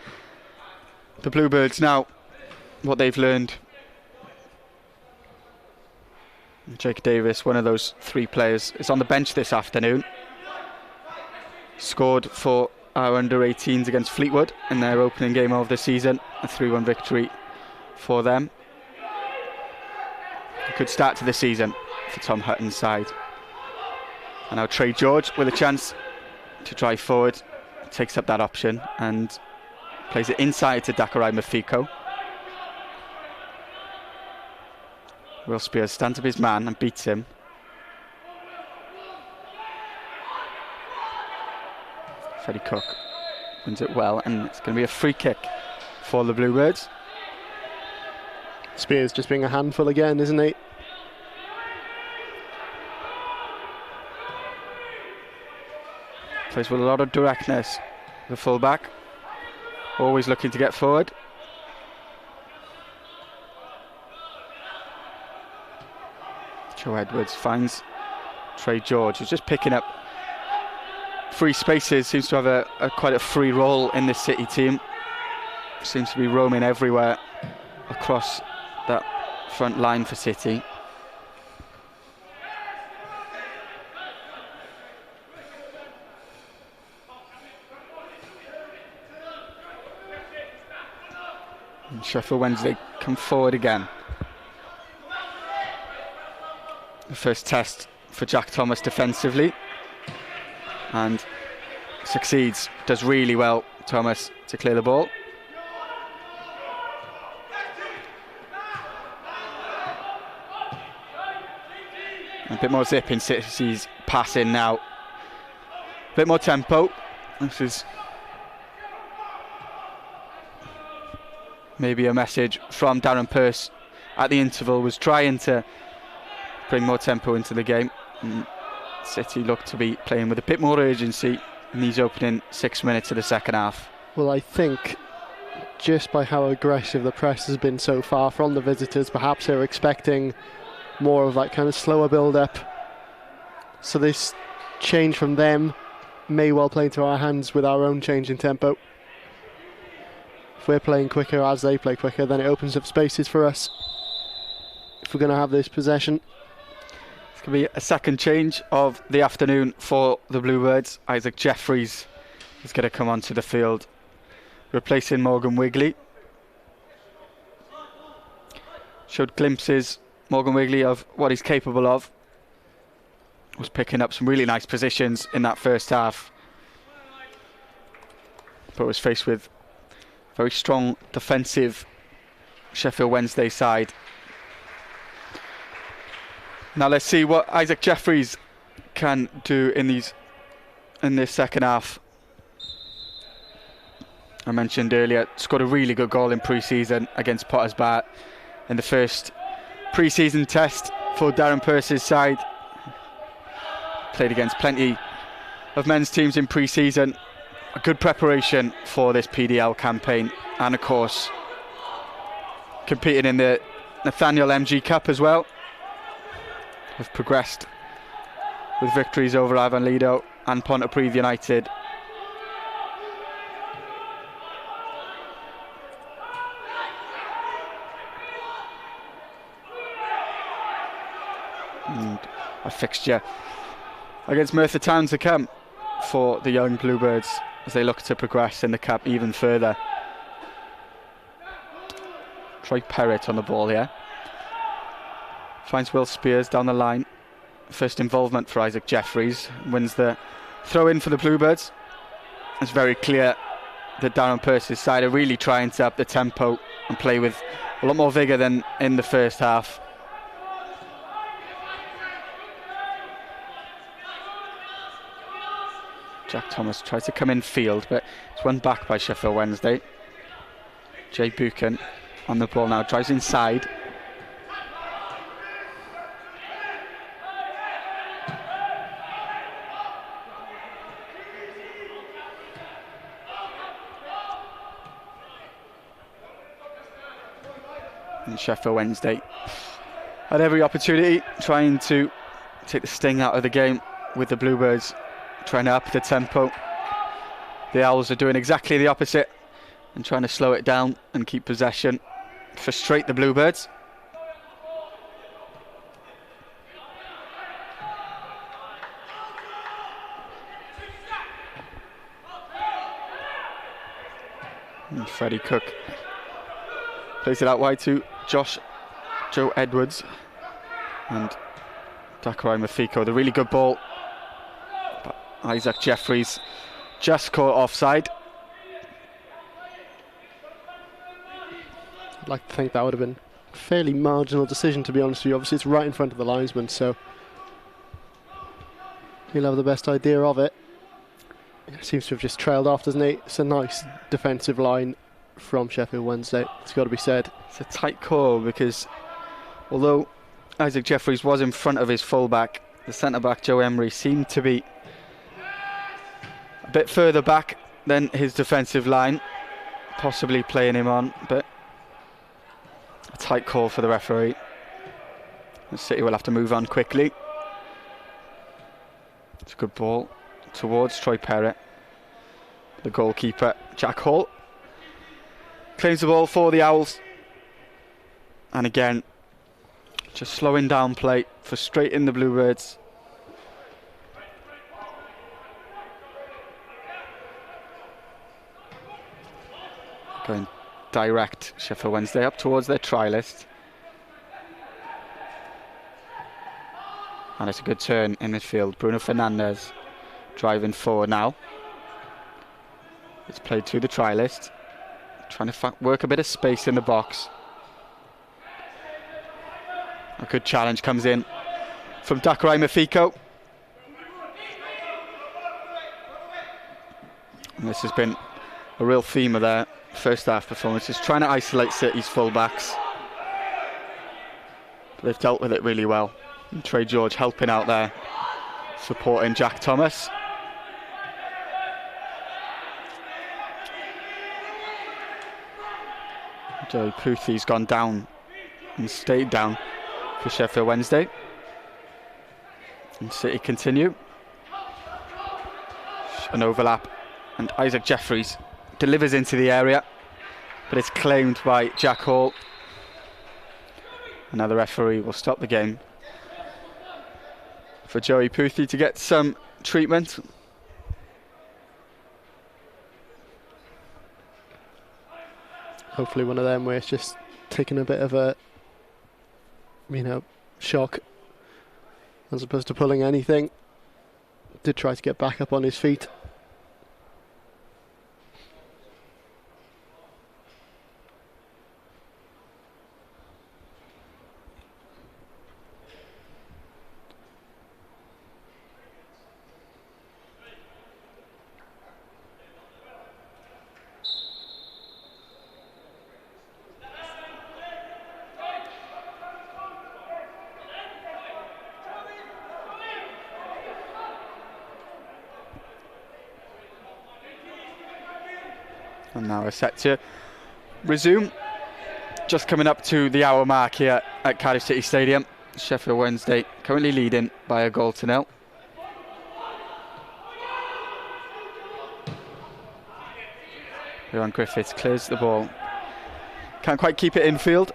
the Bluebirds now, what they've learned. Jake Davies, one of those three players, is on the bench this afternoon. Scored for our under-18s against Fleetwood in their opening game of the season. A 3-1 victory for them. A good start to the season for Tom Hutton's side. And now Trey George with a chance to drive forward, takes up that option and plays it inside to Dakarai Mafico. Will Spiers stands up his man and beats him. Freddie Cook wins it well, and it's going to be a free kick for the Bluebirds. Spiers just being a handful again, isn't he? Plays with a lot of directness. The fullback, always looking to get forward. Joe Edwards finds Trey George, who's just picking up free spaces. Seems to have quite a free role in this City team. Seems to be roaming everywhere across that front line for City. And Sheffield Wednesday come forward again. The first test for Jack Thomas defensively, and succeeds, does really well, Thomas, to clear the ball. A bit more zip in City's passing now. A bit more tempo. This is maybe a message from Darren Pearce at the interval, was trying to bring more tempo into the game. And City look to be playing with a bit more urgency in these opening 6 minutes of the second half. Well, I think just by how aggressive the press has been so far from the visitors, perhaps they're expecting more of that kind of slower build-up. So this change from them may well play into our hands with our own change in tempo. If we're playing quicker as they play quicker, then it opens up spaces for us if we're going to have this possession. It's going to be a second change of the afternoon for the Bluebirds. Isaac Jefferies is going to come onto the field, replacing Morgan Wigley. Showed glimpses, Morgan Wigley, of what he's capable of. Was picking up some really nice positions in that first half, but was faced with a very strong defensive Sheffield Wednesday side. Now let's see what Isaac Jefferies can do in this second half. I mentioned earlier, scored a really good goal in pre-season against Potters Bar in the first pre-season test for Darren Pearce's side. Played against plenty of men's teams in pre-season. A good preparation for this PDL campaign, and of course competing in the Nathaniel MG Cup as well. Have progressed with victories over Ivan Lido and Pontypridd United. And a fixture against Merthyr Town to come for the young Bluebirds as they look to progress in the cup even further. Troy Perrett on the ball here. Finds Will Spiers down the line. First involvement for Isaac Jefferies. Wins the throw in for the Bluebirds. It's very clear that Darren Pearce's side are really trying to up the tempo and play with a lot more vigour than in the first half. Jack Thomas tries to come in field, but it's won back by Sheffield Wednesday. Jay Buchan on the ball now, drives inside. And Sheffield Wednesday had every opportunity, trying to take the sting out of the game with the Bluebirds, trying to up the tempo. The Owls are doing exactly the opposite and trying to slow it down and keep possession, frustrate the Bluebirds. And Freddie Cook plays it out wide to Joe Edwards and Mafico. The really good ball, but Isaac Jefferies just caught offside. I'd like to think that would have been a fairly marginal decision, to be honest with you. Obviously it's right in front of the linesman, so he'll have the best idea of it. He seems to have just trailed off, doesn't he? It's a nice defensive line from Sheffield Wednesday, it's got to be said. It's a tight call because although Isaac Jefferies was in front of his fullback, the centre-back Joe Emery seemed to be a bit further back than his defensive line, possibly playing him on, but a tight call for the referee. The City will have to move on quickly. It's a good ball towards Troy Perrett. The goalkeeper, Jack Hall, claims the ball for the Owls. And again, just slowing down play, frustrating the Bluebirds. Going direct, Sheffield Wednesday up towards their try list. And it's a good turn in midfield. Bruno Fernandes driving forward now. It's played to the try list. Trying to work a bit of space in the box. A good challenge comes in from Mafico. And this has been a real theme of their first half performances, trying to isolate City's fullbacks. But they've dealt with it really well. And Trey George helping out there, supporting Jack Thomas. Joey Poothy's gone down and stayed down for Sheffield Wednesday. And City continue. An overlap, and Isaac Jefferies delivers into the area, but it's claimed by Jack Hall. Another referee will stop the game for Joey Poothy to get some treatment. Hopefully one of them where it's just taking a bit of a, shock as opposed to pulling anything. Did try to get back up on his feet. And now we're set to resume. Just coming up to the hour mark here at Cardiff City Stadium. Sheffield Wednesday currently leading by a 1-0. Johan Griffiths clears the ball. Can't quite keep it in field.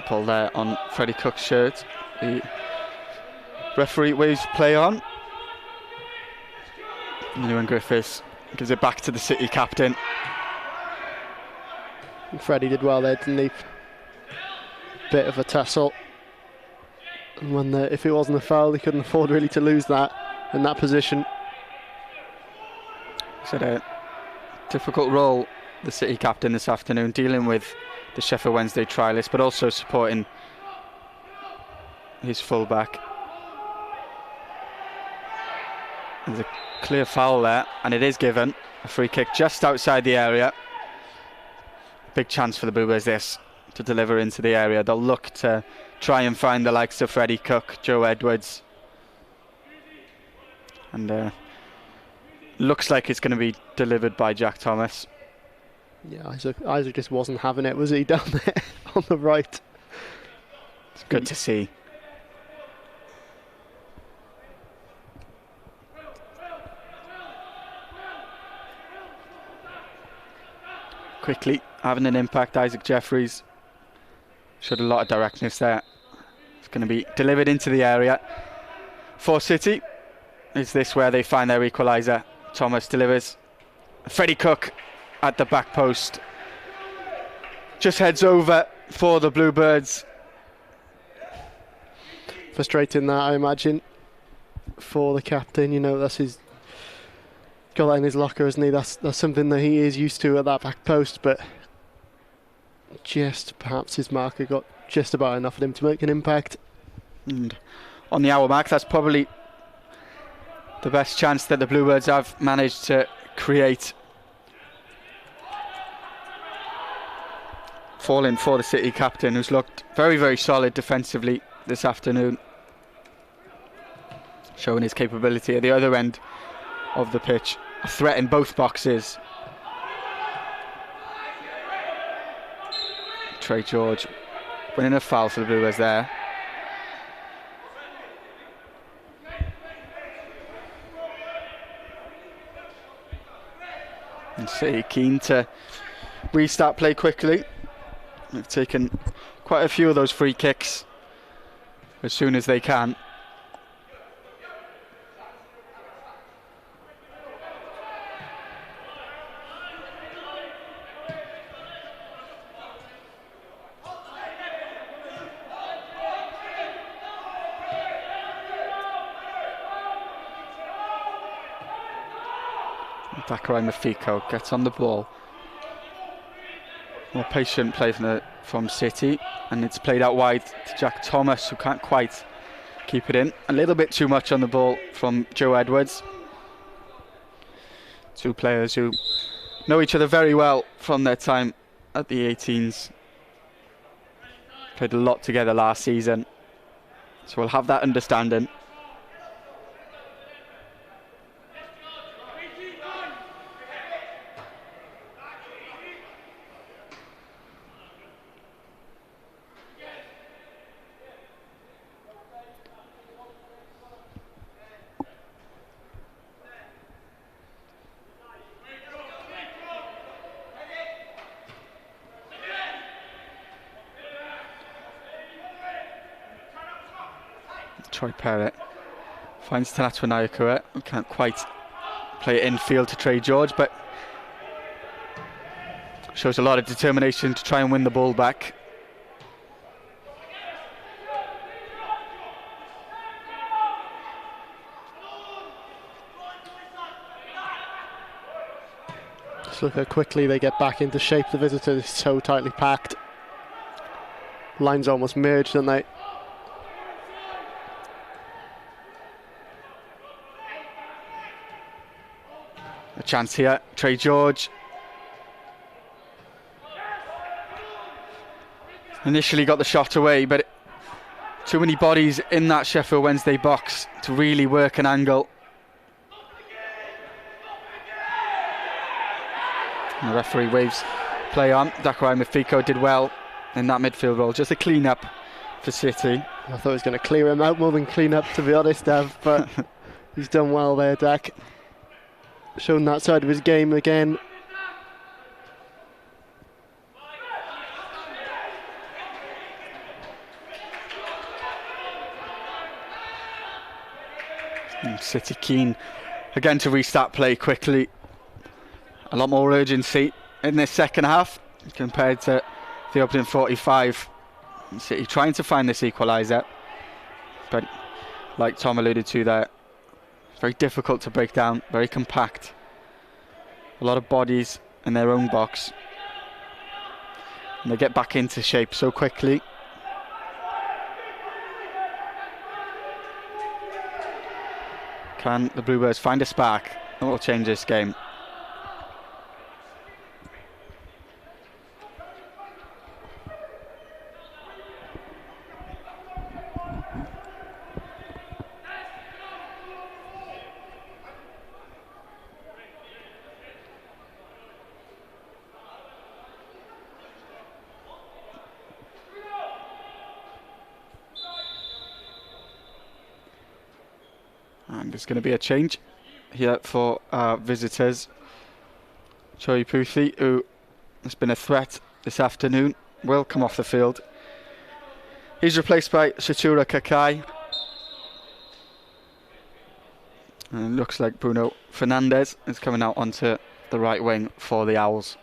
Pull there on Freddie Cook's shirt. The referee waves play on. And Johan Griffiths gives it back to the City captain. And Freddie did well there, didn't he? Bit of a tussle. And when if it wasn't a foul, he couldn't afford really to lose that in that position. He's had a difficult role, the City captain, this afternoon, dealing with the Sheffield Wednesday trialist, but also supporting his fullback. There's a clear foul there, and it is given. A free kick just outside the area. Big chance for the Bluebirds this, to deliver into the area. They'll look to try and find the likes of Freddie Cook, Joe Edwards. And looks like it's going to be delivered by Jack Thomas. Yeah, Isaac just wasn't having it, was he, down there on the right? It's good to see. Quickly having an impact, Isaac Jefferies showed a lot of directness there. It's going to be delivered into the area for City. Is this where they find their equaliser? Thomas delivers. Freddie Cook at the back post. Just heads over for the Bluebirds. Frustrating that, I imagine, for the captain. You know, that's his... got that in his locker, isn't he? That's something that he is used to at that back post, but just perhaps his marker got just about enough of him to make an impact. And on the hour mark, that's probably the best chance that the Bluebirds have managed to create. Falling for the City captain, who's looked very, very solid defensively this afternoon, showing his capability at the other end of the pitch. A threat in both boxes. Trey George winning a foul for the Bluebirds there. And City keen to restart play quickly. They've taken quite a few of those free kicks as soon as they can. Mafico gets on the ball. More patient play from City, and it's played out wide to Jack Thomas, who can't quite keep it in. A little bit too much on the ball from Joe Edwards. Two players who know each other very well from their time at the 18s. Played a lot together last season, so we'll have that understanding. Troy Perrett finds Nyakuhwa, who can't quite play it infield to Trey George, but shows a lot of determination to try and win the ball back. Just look how quickly they get back into shape. The visitors is so tightly packed. Lines almost merged, don't they? A chance here, Trey George. Initially got the shot away, but too many bodies in that Sheffield Wednesday box to really work an angle. And the referee waves play on. Mafico did well in that midfield role. Just a clean up for City. I thought he was going to clear him out more than clean up, to be honest, Dev, but he's done well there, Dak. Shown that side of his game again. And City keen again to restart play quickly. A lot more urgency in this second half compared to the opening 45. City trying to find this equaliser, but like Tom alluded to there, very difficult to break down, very compact. A lot of bodies in their own box. And they get back into shape so quickly. Can the Bluebirds find a spark that will change this game? And there's going to be a change here for our visitors. Choi Puthi, who has been a threat this afternoon, will come off the field. He's replaced by Shatura Kakai. And it looks like Bruno Fernandes is coming out onto the right wing for the Owls.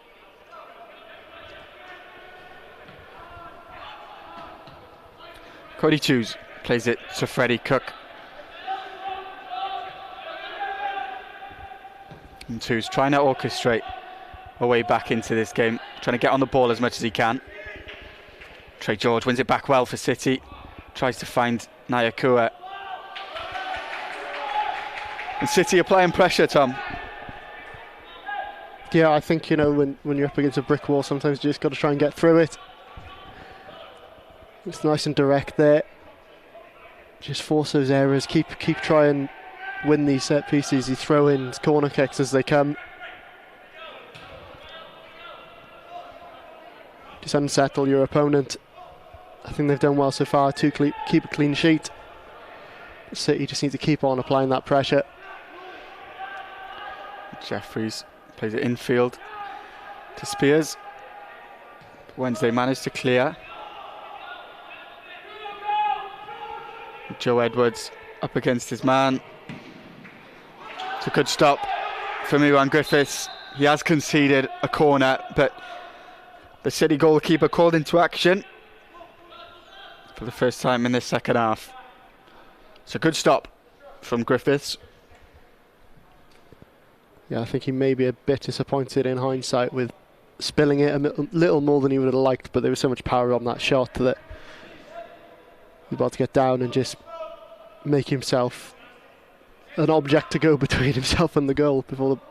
Cody Twose plays it to Freddie Cook. And Twose trying to orchestrate a way back into this game, trying to get on the ball as much as he can. Trey George wins it back well for City, tries to find Nyakuhwa. And City applying pressure, Tom. Yeah, I think, you know, when you're up against a brick wall, sometimes you just got to try and get through it. It's nice and direct there. Just force those errors, keep trying win these set pieces. You throw in corner kicks as they come. Just unsettle your opponent. I think they've done well so far to keep a clean sheet. City just need to keep on applying that pressure. Jefferies plays it infield to Spiers. Wednesday managed to clear. Joe Edwards up against his man. It's a good stop from Iwan Griffiths. He has conceded a corner, but the City goalkeeper called into action for the first time in this second half. It's a good stop from Griffiths. Yeah, I think he may be a bit disappointed in hindsight with spilling it a little more than he would have liked, but there was so much power on that shot that he's about to get down and just make himself an object to go between himself and the goal before the...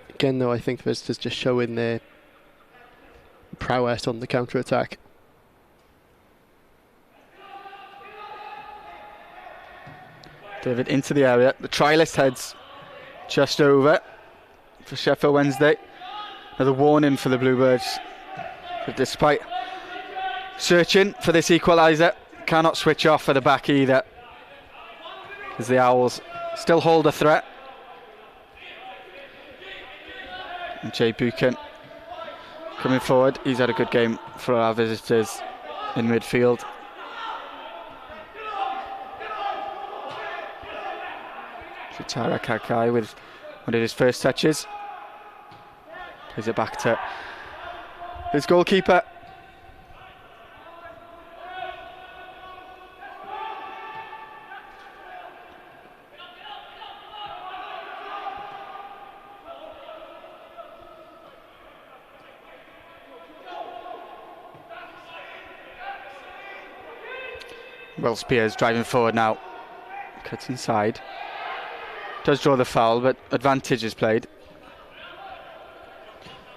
Again, though, I think visitors just showing their prowess on the counter-attack. David into the area. The trialist heads just over for Sheffield Wednesday. Another warning for the Bluebirds. But despite searching for this equaliser, cannot switch off at the back either, as the Owls still hold a threat. And Jay Buchan coming forward. He's had a good game for our visitors in midfield. Shutara Kakai with one of his first touches. Plays it back to his goalkeeper. Well, Spiers driving forward now. Cuts inside. Does draw the foul, but advantage is played.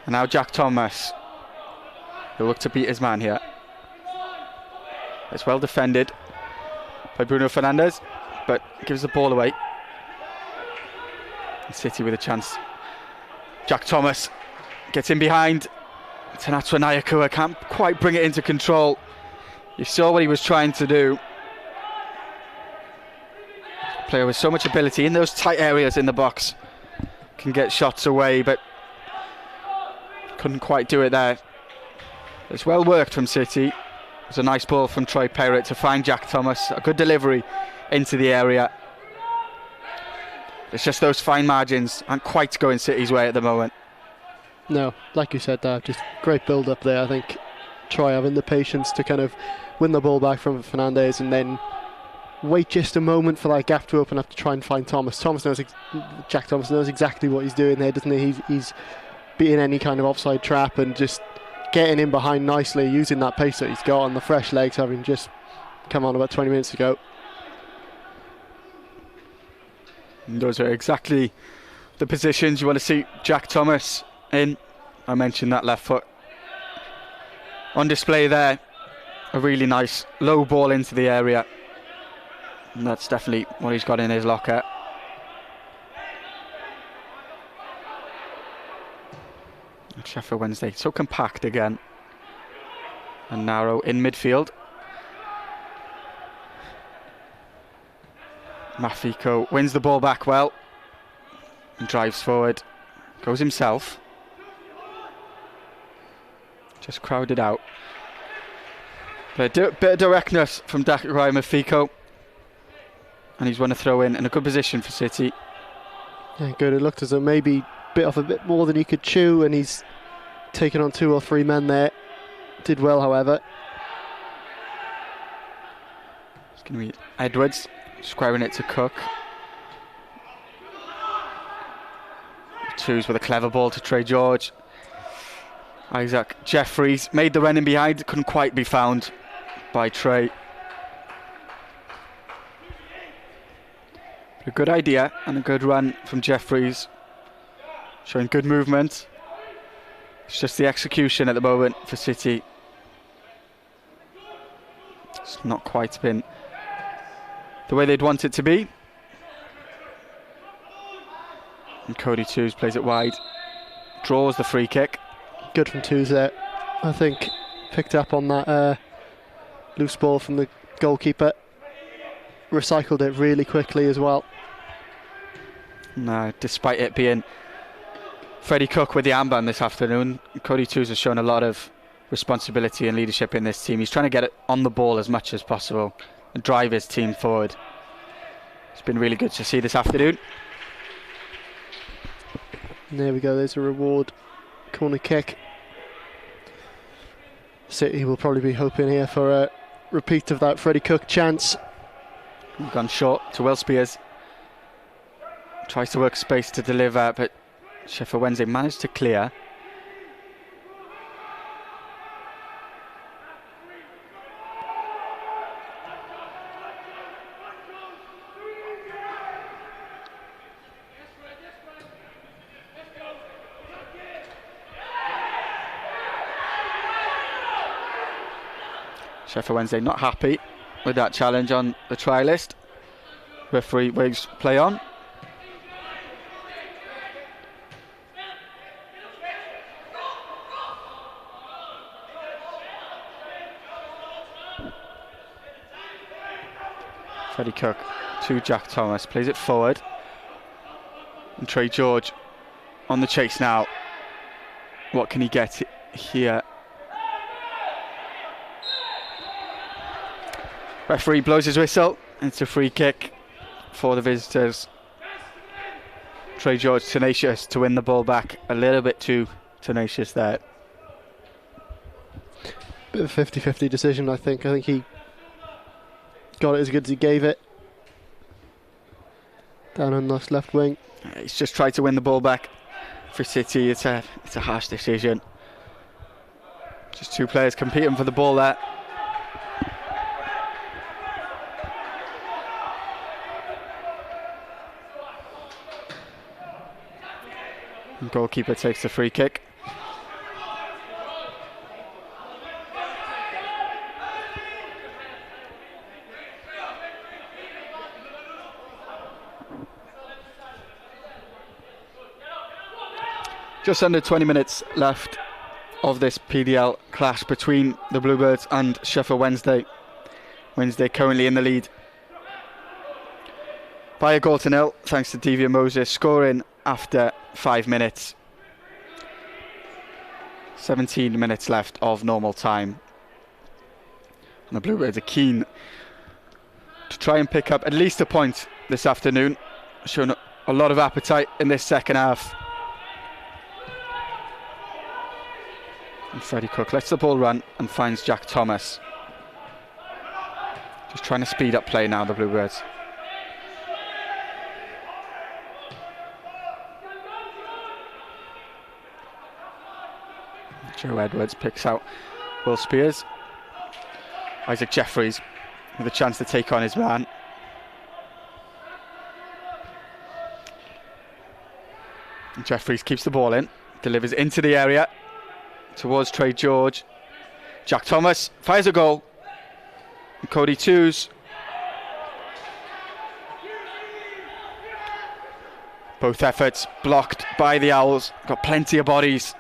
And now Jack Thomas. He'll look to beat his man here. It's well defended by Bruno Fernandes, but gives the ball away. And City with a chance. Jack Thomas gets in behind. Nyakuhwa Nyakuhwa can't quite bring it into control. You saw what he was trying to do. Player with so much ability in those tight areas in the box. Can get shots away, but couldn't quite do it there. It's well worked from City. It was a nice ball from Troy Perrett to find Jack Thomas. A good delivery into the area. It's just those fine margins aren't quite going City's way at the moment. No, like you said, just great build up there. I think Troy having the patience to kind of win the ball back from Fernandes and then wait just a moment for that gap to open up to try and find Thomas. Jack Thomas knows exactly what he's doing there, doesn't he? He's beating any kind of offside trap and just getting in behind nicely, using that pace that he's got on the fresh legs, having just come on about 20 minutes ago. And those are exactly the positions you want to see Jack Thomas in. I mentioned that left foot on display there. A really nice low ball into the area. And that's definitely what he's got in his locker. Sheffield Wednesday so compact again and narrow in midfield. Mafico wins the ball back well and drives forward, goes himself, just crowded out. But a bit of directness from Nyakuhwa Mafico, and he's won a throw in a good position for City. Yeah, good. It looked as though maybe bit off a bit more than he could chew, and he's taken on 2 or 3 men there. Did well, however. It's going to be Edwards squaring it to Cook. Twose with a clever ball to Trey George. Isaac Jefferies made the run in behind, couldn't quite be found by Trey. A good idea and a good run from Jefferies, showing good movement. It's just the execution at the moment for City. It's not quite been the way they'd want it to be. And Cody Twose plays it wide, draws the free kick. Good from Twose there. I think picked up on that loose ball from the goalkeeper. Recycled it really quickly as well. No, despite it being Freddie Cook with the armband this afternoon, Cody Twose has shown a lot of responsibility and leadership in this team. He's trying to get it on the ball as much as possible and drive his team forward. It's been really good to see this afternoon. And there we go, there's a reward. Corner kick. City will probably be hoping here for a repeat of that Freddie Cook chance. Gone short to Will Spiers. Tries to work space to deliver, but Sheffield Wednesday managed to clear. Sheffield Wednesday not happy with that challenge on the try list. Referee waves play on. Freddie Cook to Jack Thomas, plays it forward. And Trey George on the chase now. What can he get here? Referee blows his whistle. It's a free kick for the visitors. Trey George tenacious to win the ball back. A little bit too tenacious there. Bit of a 50-50 decision, I think. I think he got it as good as he gave it. Down on the left wing. He's just tried to win the ball back for City. It's a harsh decision. Just 2 players competing for the ball there. And goalkeeper takes the free kick. Just under 20 minutes left of this PDL clash between the Bluebirds and Sheffield Wednesday. Wednesday currently in the lead by a 1-0, thanks to Devia Moses scoring after 5 minutes. 17 minutes left of normal time. And the Bluebirds are keen to try and pick up at least a point this afternoon, showing a lot of appetite in this second half. And Freddie Cook lets the ball run and finds Jack Thomas. Just trying to speed up play now, the Bluebirds. Joe Edwards picks out Will Spiers. Isaac Jefferies with a chance to take on his man. Jefferies keeps the ball in, delivers into the area towards Trey George. Jack Thomas fires a goal. And Cody Twose. Both efforts blocked by the Owls. Got plenty of bodies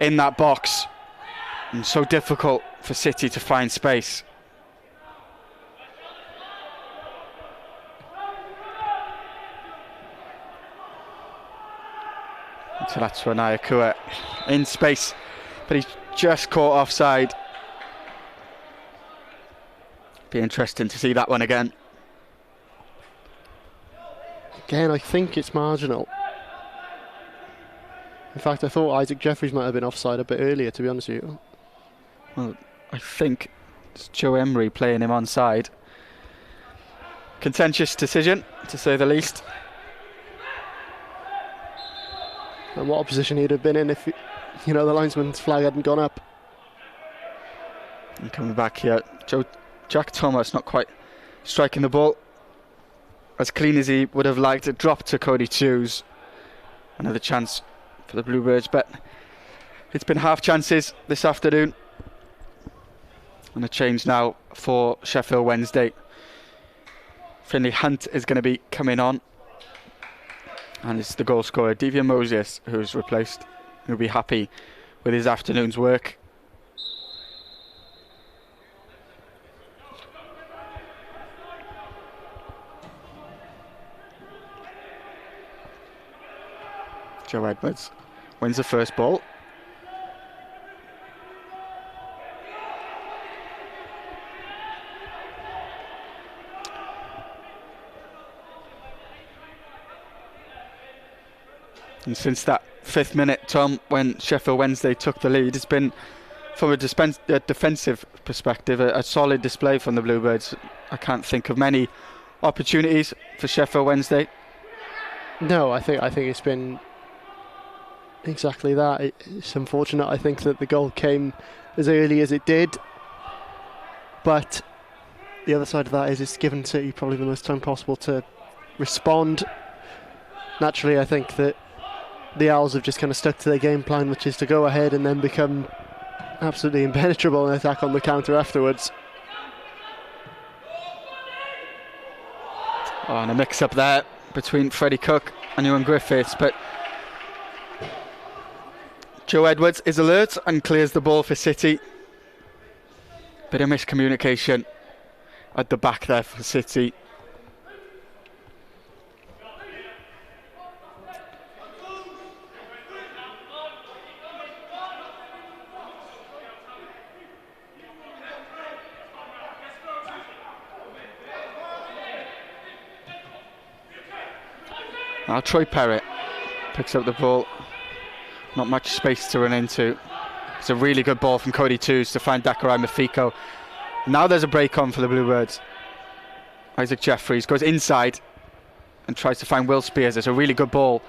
in that box. And so difficult for City to find space. So that's for Nyakuhwa in space, but he's just caught offside. Be interesting to see that one again. Again, I think it's marginal. In fact, I thought Isaac Jefferies might have been offside a bit earlier, to be honest with you. Well, I think it's Joe Emery playing him onside. Contentious decision, to say the least. And what a position he'd have been in if, the linesman's flag hadn't gone up. And coming back here, Jack Thomas not quite striking the ball as clean as he would have liked. It dropped to Cody Twose. Another chance for the Bluebirds, but it's been half chances this afternoon. And a change now for Sheffield Wednesday. Finley Hunt is going to be coming on. And it's the goal scorer, Devian Moses, who's replaced. He'll be happy with his afternoon's work. Joe Edwards wins the first ball. And since that 5th minute, Tom, when Sheffield Wednesday took the lead, it's been, from a defensive perspective, a solid display from the Bluebirds. I can't think of many opportunities for Sheffield Wednesday. No, I think it's been exactly that. It's unfortunate, I think, that the goal came as early as it did. But the other side of that is it's given City probably the most time possible to respond. Naturally, I think that the Owls have just kind of stuck to their game plan, which is to go ahead and then become absolutely impenetrable and attack on the counter afterwards. Oh, and a mix-up there between Freddie Cook and Ewan Griffiths, but Joe Edwards is alert and clears the ball for City. Bit of miscommunication at the back there for City. Now Troy Perrett picks up the ball. Not much space to run into. It's a really good ball from Cody Twose to find Dakarai Mafico. Now there's a break on for the Bluebirds. Isaac Jefferies goes inside and tries to find Will Spiers. It's a really good ball.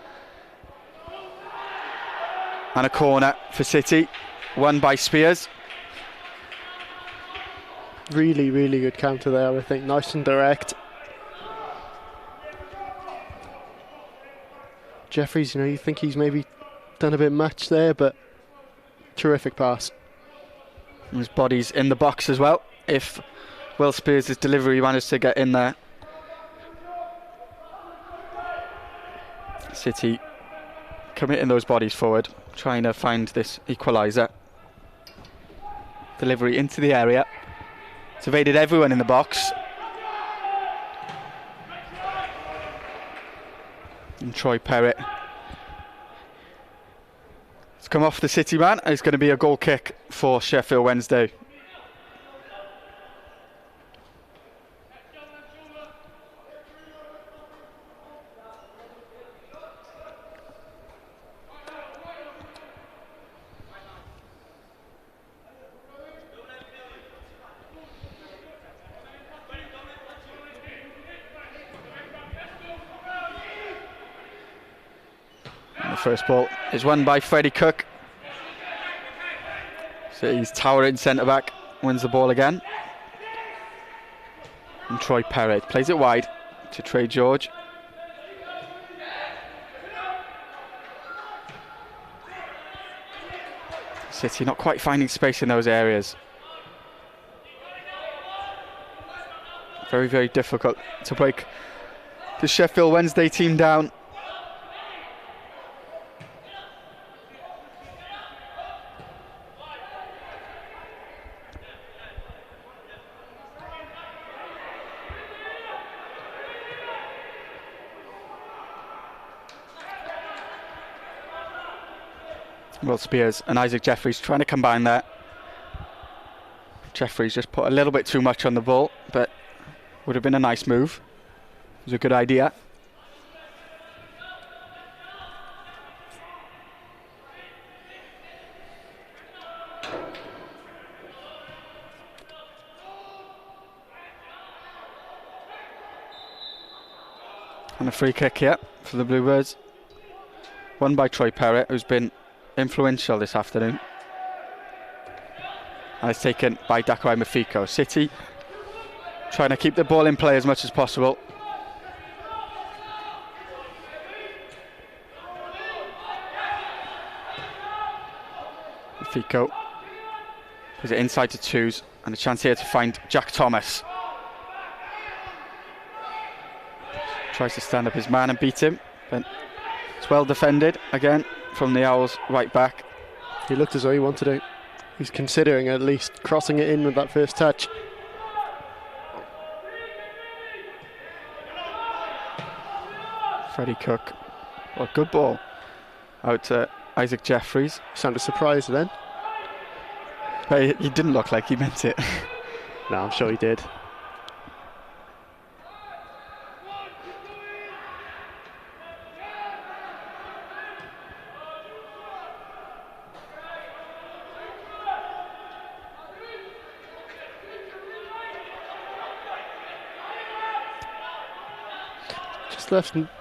And a corner for City, won by Spiers. Really, really good counter there, I think. Nice and direct. Jefferies, you think he's maybe done a bit much there, but terrific pass. His body's in the box as well, if Will Spiers' delivery managed to get in there. City committing those bodies forward, trying to find this equaliser. Delivery into the area. It's evaded everyone in the box. And Troy Perrett. It's come off the City man. It's going to be a goal kick for Sheffield Wednesday. First ball is won by Freddie Cook. So he's towering centre back, wins the ball again. And Troy Perrett plays it wide to Trey George. City not quite finding space in those areas. Very, very difficult to break the Sheffield Wednesday team down. Well, Spiers and Isaac Jefferies trying to combine that. Jefferies just put a little bit too much on the ball, but would have been a nice move. It was a good idea. And a free kick here for the Bluebirds. Won by Troy Perrett, who's been influential this afternoon. And it's taken by Mafico. City trying to keep the ball in play as much as possible. Mafico puts it inside to Twose, and a chance here to find Jack Thomas. Tries to stand up his man and beat him, but it's well defended again from the Owls right back. He looked as though he wanted to. He's considering at least crossing it in with that first touch. Freddie Cook. Well, good ball out to Isaac Jefferies. Sounded surprised then. But he didn't look like he meant it. No, I'm sure he did.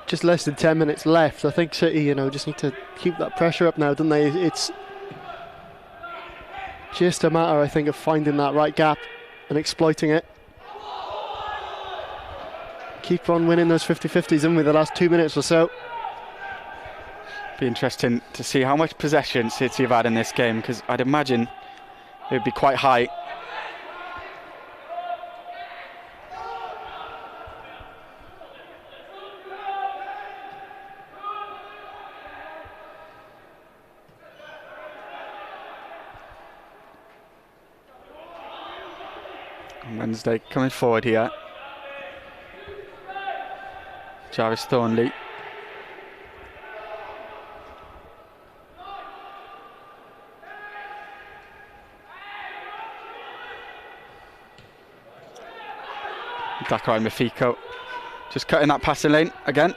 Just less than 10 minutes left. I think City, just need to keep that pressure up now, don't they? It's just a matter, I think, of finding that right gap and exploiting it. Keep on winning those 50-50s in with the last 2 minutes or so. Be interesting to see how much possession City have had in this game, because I'd imagine it would be quite high. Wednesday coming forward here. Jarvis Thornley. Dakai Mafico just cutting that passing lane again.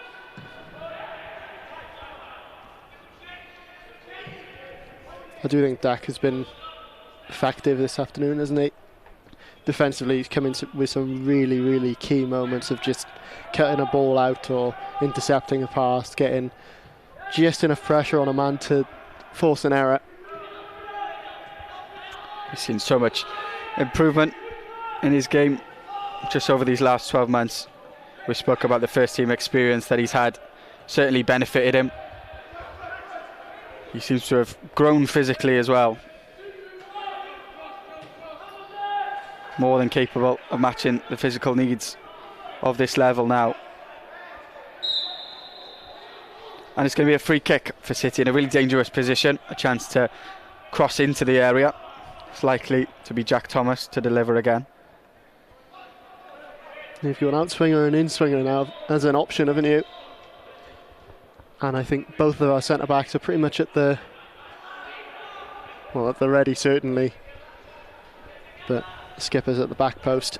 I do think Dak has been effective this afternoon, hasn't he? Defensively, he's come in with some really, really key moments of just cutting a ball out or intercepting a pass, getting just enough pressure on a man to force an error. We've seen so much improvement in his game just over these last 12 months. We spoke about the first team experience that he's had, certainly benefited him. He seems to have grown physically as well. More than capable of matching the physical needs of this level now. And it's going to be a free kick for City in a really dangerous position. A chance to cross into the area. It's likely to be Jack Thomas to deliver again. You've got an outswinger and an in-swinger now as an option, haven't you? And I think both of our centre-backs are pretty much at the ready, certainly. But Skipper's at the back post.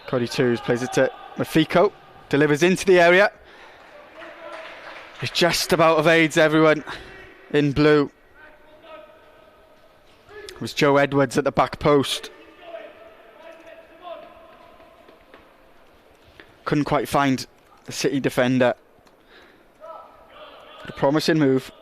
Cody Twose plays it to Mafico, delivers into the area. He's just about evades everyone in blue. It was Joe Edwards at the back post. Couldn't quite find the City defender. A promising move.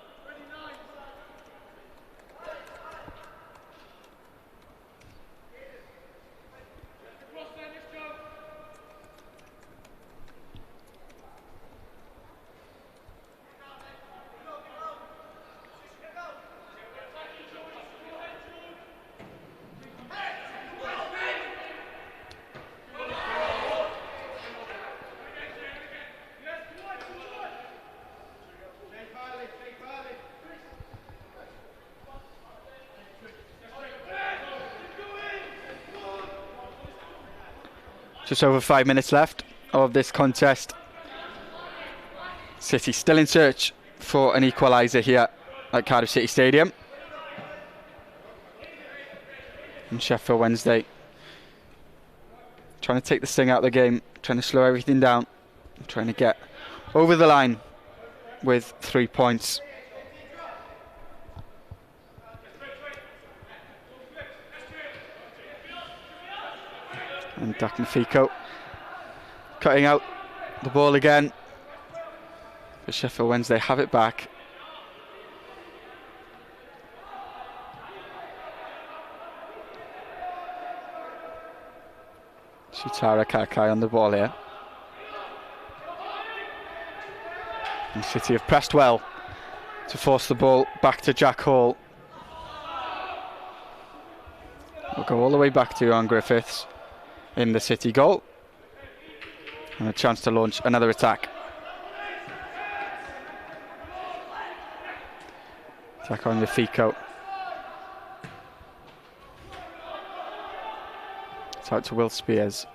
Just over 5 minutes left of this contest. City still in search for an equaliser here at Cardiff City Stadium. And Sheffield Wednesday trying to take the sting out of the game, trying to slow everything down, trying to get over the line with 3 points. And Mafico cutting out the ball again. But Sheffield Wednesday have it back. Shutara Kakai on the ball here. And City have pressed well to force the ball back to Jack Hall. We'll go all the way back to Johan Griffiths in the City goal. And a chance to launch another attack. Attack on Mafico. It's out to Will Spiers.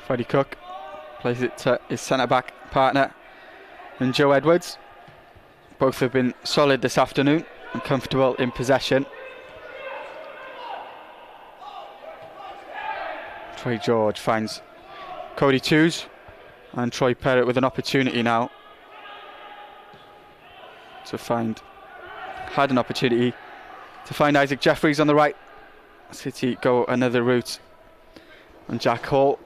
Freddie Cook plays it to his centre-back partner and Joe Edwards. Both have been solid this afternoon and comfortable in possession. Troy George finds Cody Twose, and Troy Perrett with an opportunity now to find, had an opportunity to find Isaac Jefferies on the right. City go another route, and Jack Hall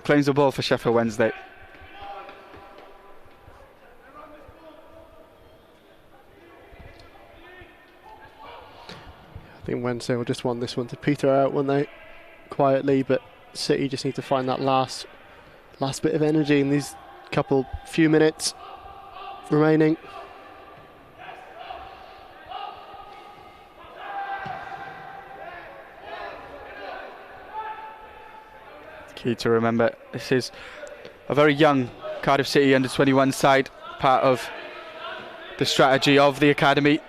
claims the ball for Sheffield Wednesday. I think Wednesday will just want this one to peter out, won't they? Quietly, but City just need to find that last bit of energy in these few minutes remaining. Key to remember, this is a very young Cardiff City under-21 side. Part of the strategy of the academy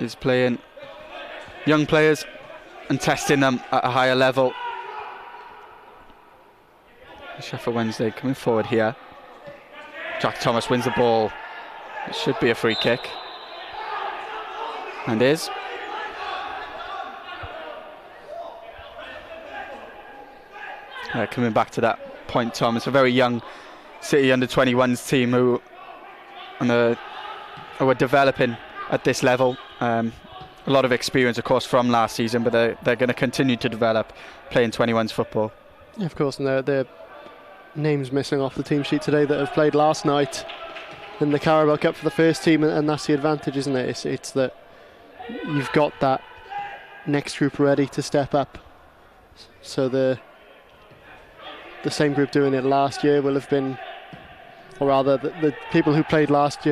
is playing young players and testing them at a higher level. Sheffield Wednesday coming forward here. Jack Thomas wins the ball. It should be a free kick, and is. Coming back to that point, Tom, it's a very young City under-21s team who are developing at this level. A lot of experience, of course, from last season, but they're going to continue to develop playing 21s football. Yeah, of course, and their names missing off the team sheet today that have played last night in the Carabao Cup for the first team, and that's the advantage, isn't it? It's that you've got that next group ready to step up. So the same group doing it last year will have been, or rather the people who played last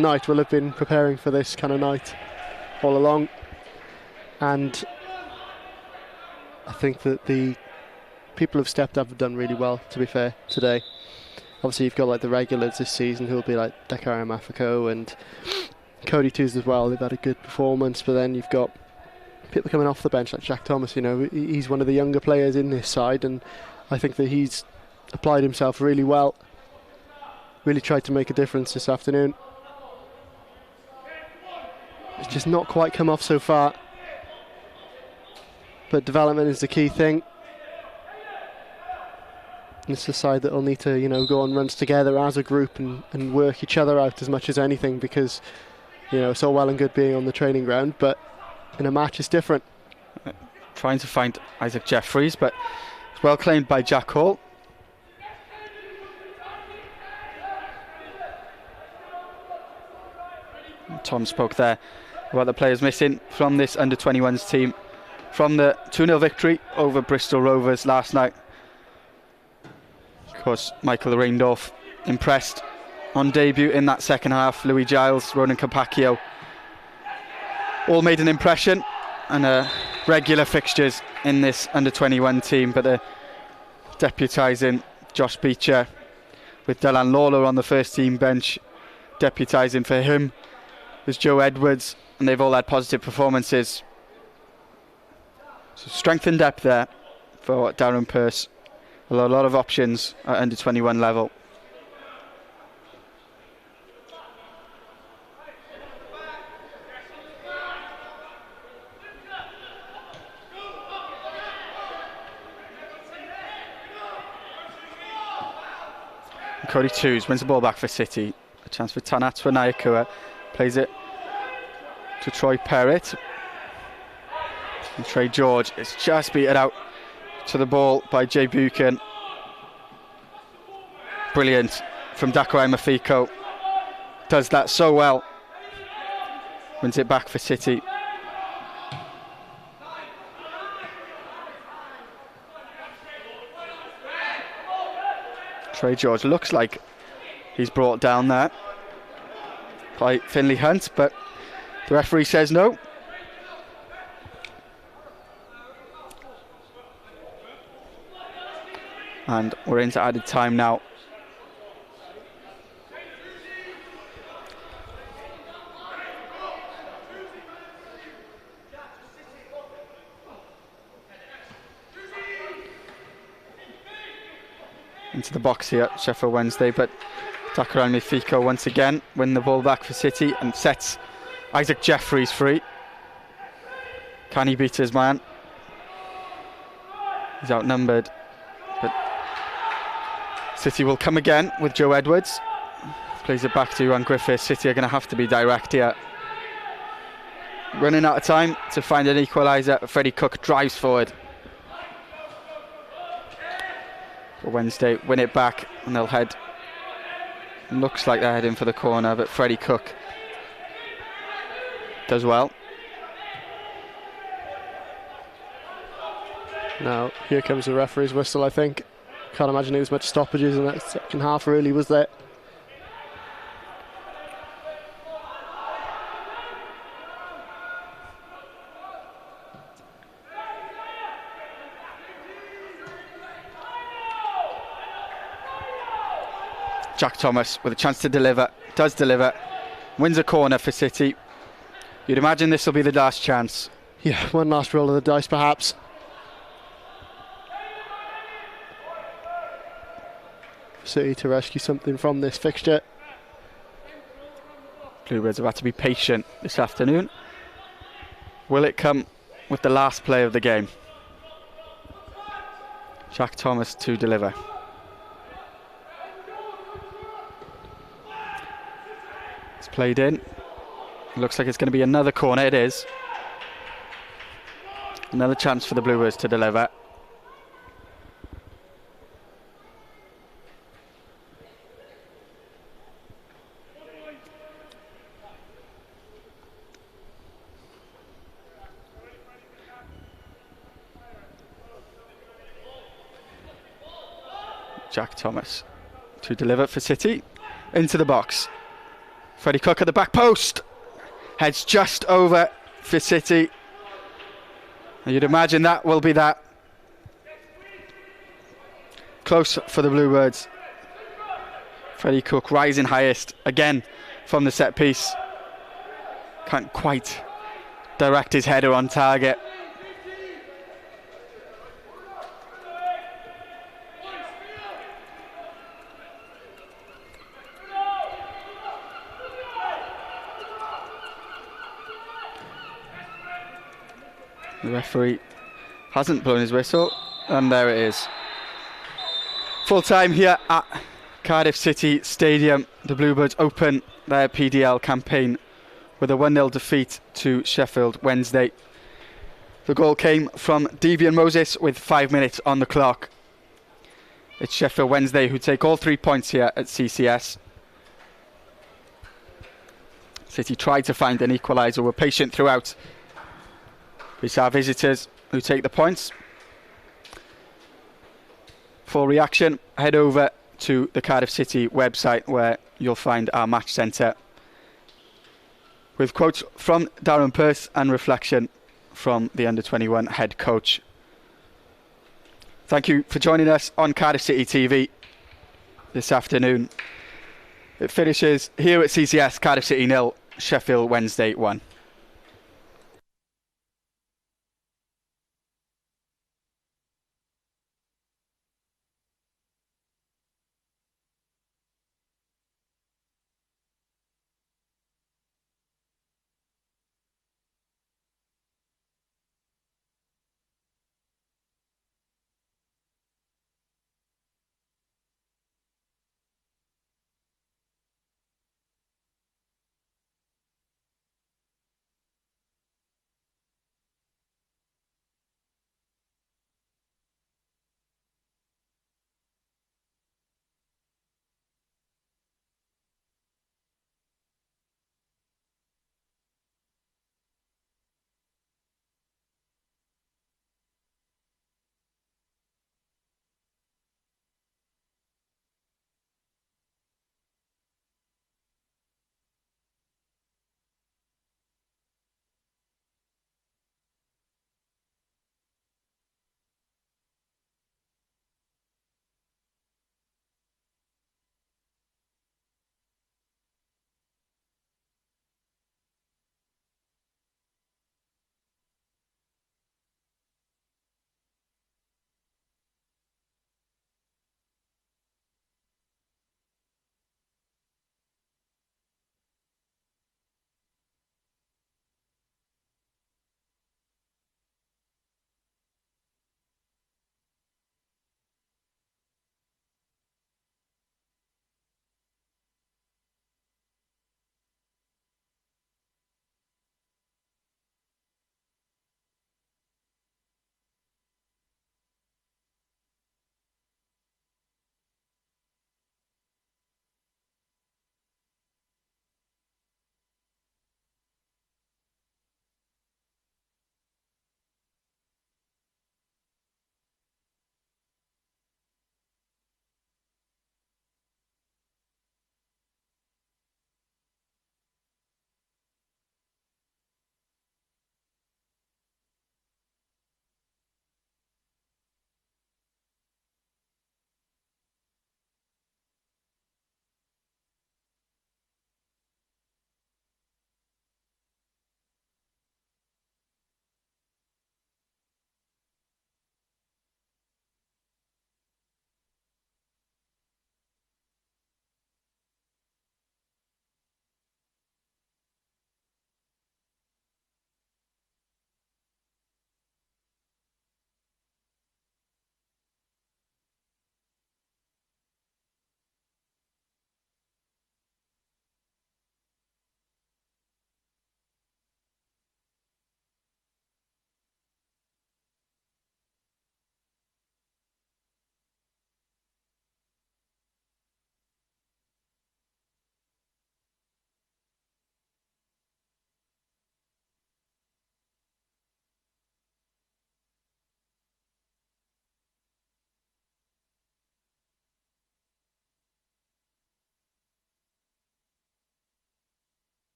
night will have been preparing for this kind of night all along. And I think that the people who've stepped up have done really well, to be fair, today. Obviously you've got like the regulars this season who'll be like Dakar and Mafico and Cody Twose as well. They've had a good performance, but then you've got people coming off the bench like Jack Thomas. You know, he's one of the younger players in this side, and I think that he's applied himself really well. Really tried to make a difference this afternoon. It's just not quite come off so far. But development is the key thing. And it's the side that will need to, you know, go on runs together as a group and work each other out as much as anything, because, you know, it's all well and good being on the training ground, but in a match it's different. Trying to find Isaac Jefferies, but it's well claimed by Jack Hall. Tom spoke there about the players missing from this under-21s team from the 2-0 victory over Bristol Rovers last night. Of course, Michael Reindorf impressed on debut in that second half. Louis Giles, Ronan Capacchio all made an impression, and regular fixtures in this under-21 team, but they're deputising Josh Beecher with Dylan Lawler on the first team bench. Deputising for him is Joe Edwards, and they've all had positive performances. So strength and depth there for Darren Pearce. A lot of options at under-21 level. Cody Twose wins the ball back for City. A chance for Nyakuhwa. Nyakuhwa plays it to Troy Perrett. And Trey George is just beaten out to the ball by Jay Buchan. Brilliant from Dakwai Mafico. Does that so well. Wins it back for City. Trey George looks like he's brought down there by Finley Hunt, but the referee says no. And we're into added time now. Into the box here, Sheffield Wednesday, but Dakwai Mafico once again win the ball back for City and sets Isaac Jefferies free. Can he beat his man? He's outnumbered, but City will come again with Joe Edwards. Plays it back to Griffiths. City are going to have to be direct here. Running out of time to find an equaliser. Freddie Cook drives forward. For Wednesday, win it back, and they'll head. Looks like they're heading for the corner, but Freddie Cook does well. Now, here comes the referee's whistle, I think. Can't imagine there was much stoppages in that second half, really, was there? Jack Thomas with a chance to deliver, does deliver, wins a corner for City. You'd imagine this will be the last chance. Yeah, one last roll of the dice, perhaps. City to rescue something from this fixture. Bluebirds have had to be patient this afternoon. Will it come with the last play of the game? Jack Thomas to deliver. It's played in. Looks like it's going to be another corner. It is. Another chance for the Bluebirds to deliver. Jack Thomas to deliver for City. Into the box. Freddie Cook at the back post. Heads just over for City. And you'd imagine that will be that. Close for the Bluebirds. Freddie Cook rising highest again from the set piece. Can't quite direct his header on target. The referee hasn't blown his whistle, and there it is. Full time here at Cardiff City Stadium. The Bluebirds open their PDL campaign with a 1-0 defeat to Sheffield Wednesday. The goal came from Devian Moses with 5 minutes on the clock. It's Sheffield Wednesday who take all 3 points here at CCS. City tried to find an equaliser, were patient throughout. It's our visitors who take the points. For reaction, head over to the Cardiff City website where you'll find our match centre with quotes from Darren Pearce and reflection from the under-21 head coach. Thank you for joining us on Cardiff City TV this afternoon. It finishes here at CCS, Cardiff City 0, Sheffield Wednesday 1.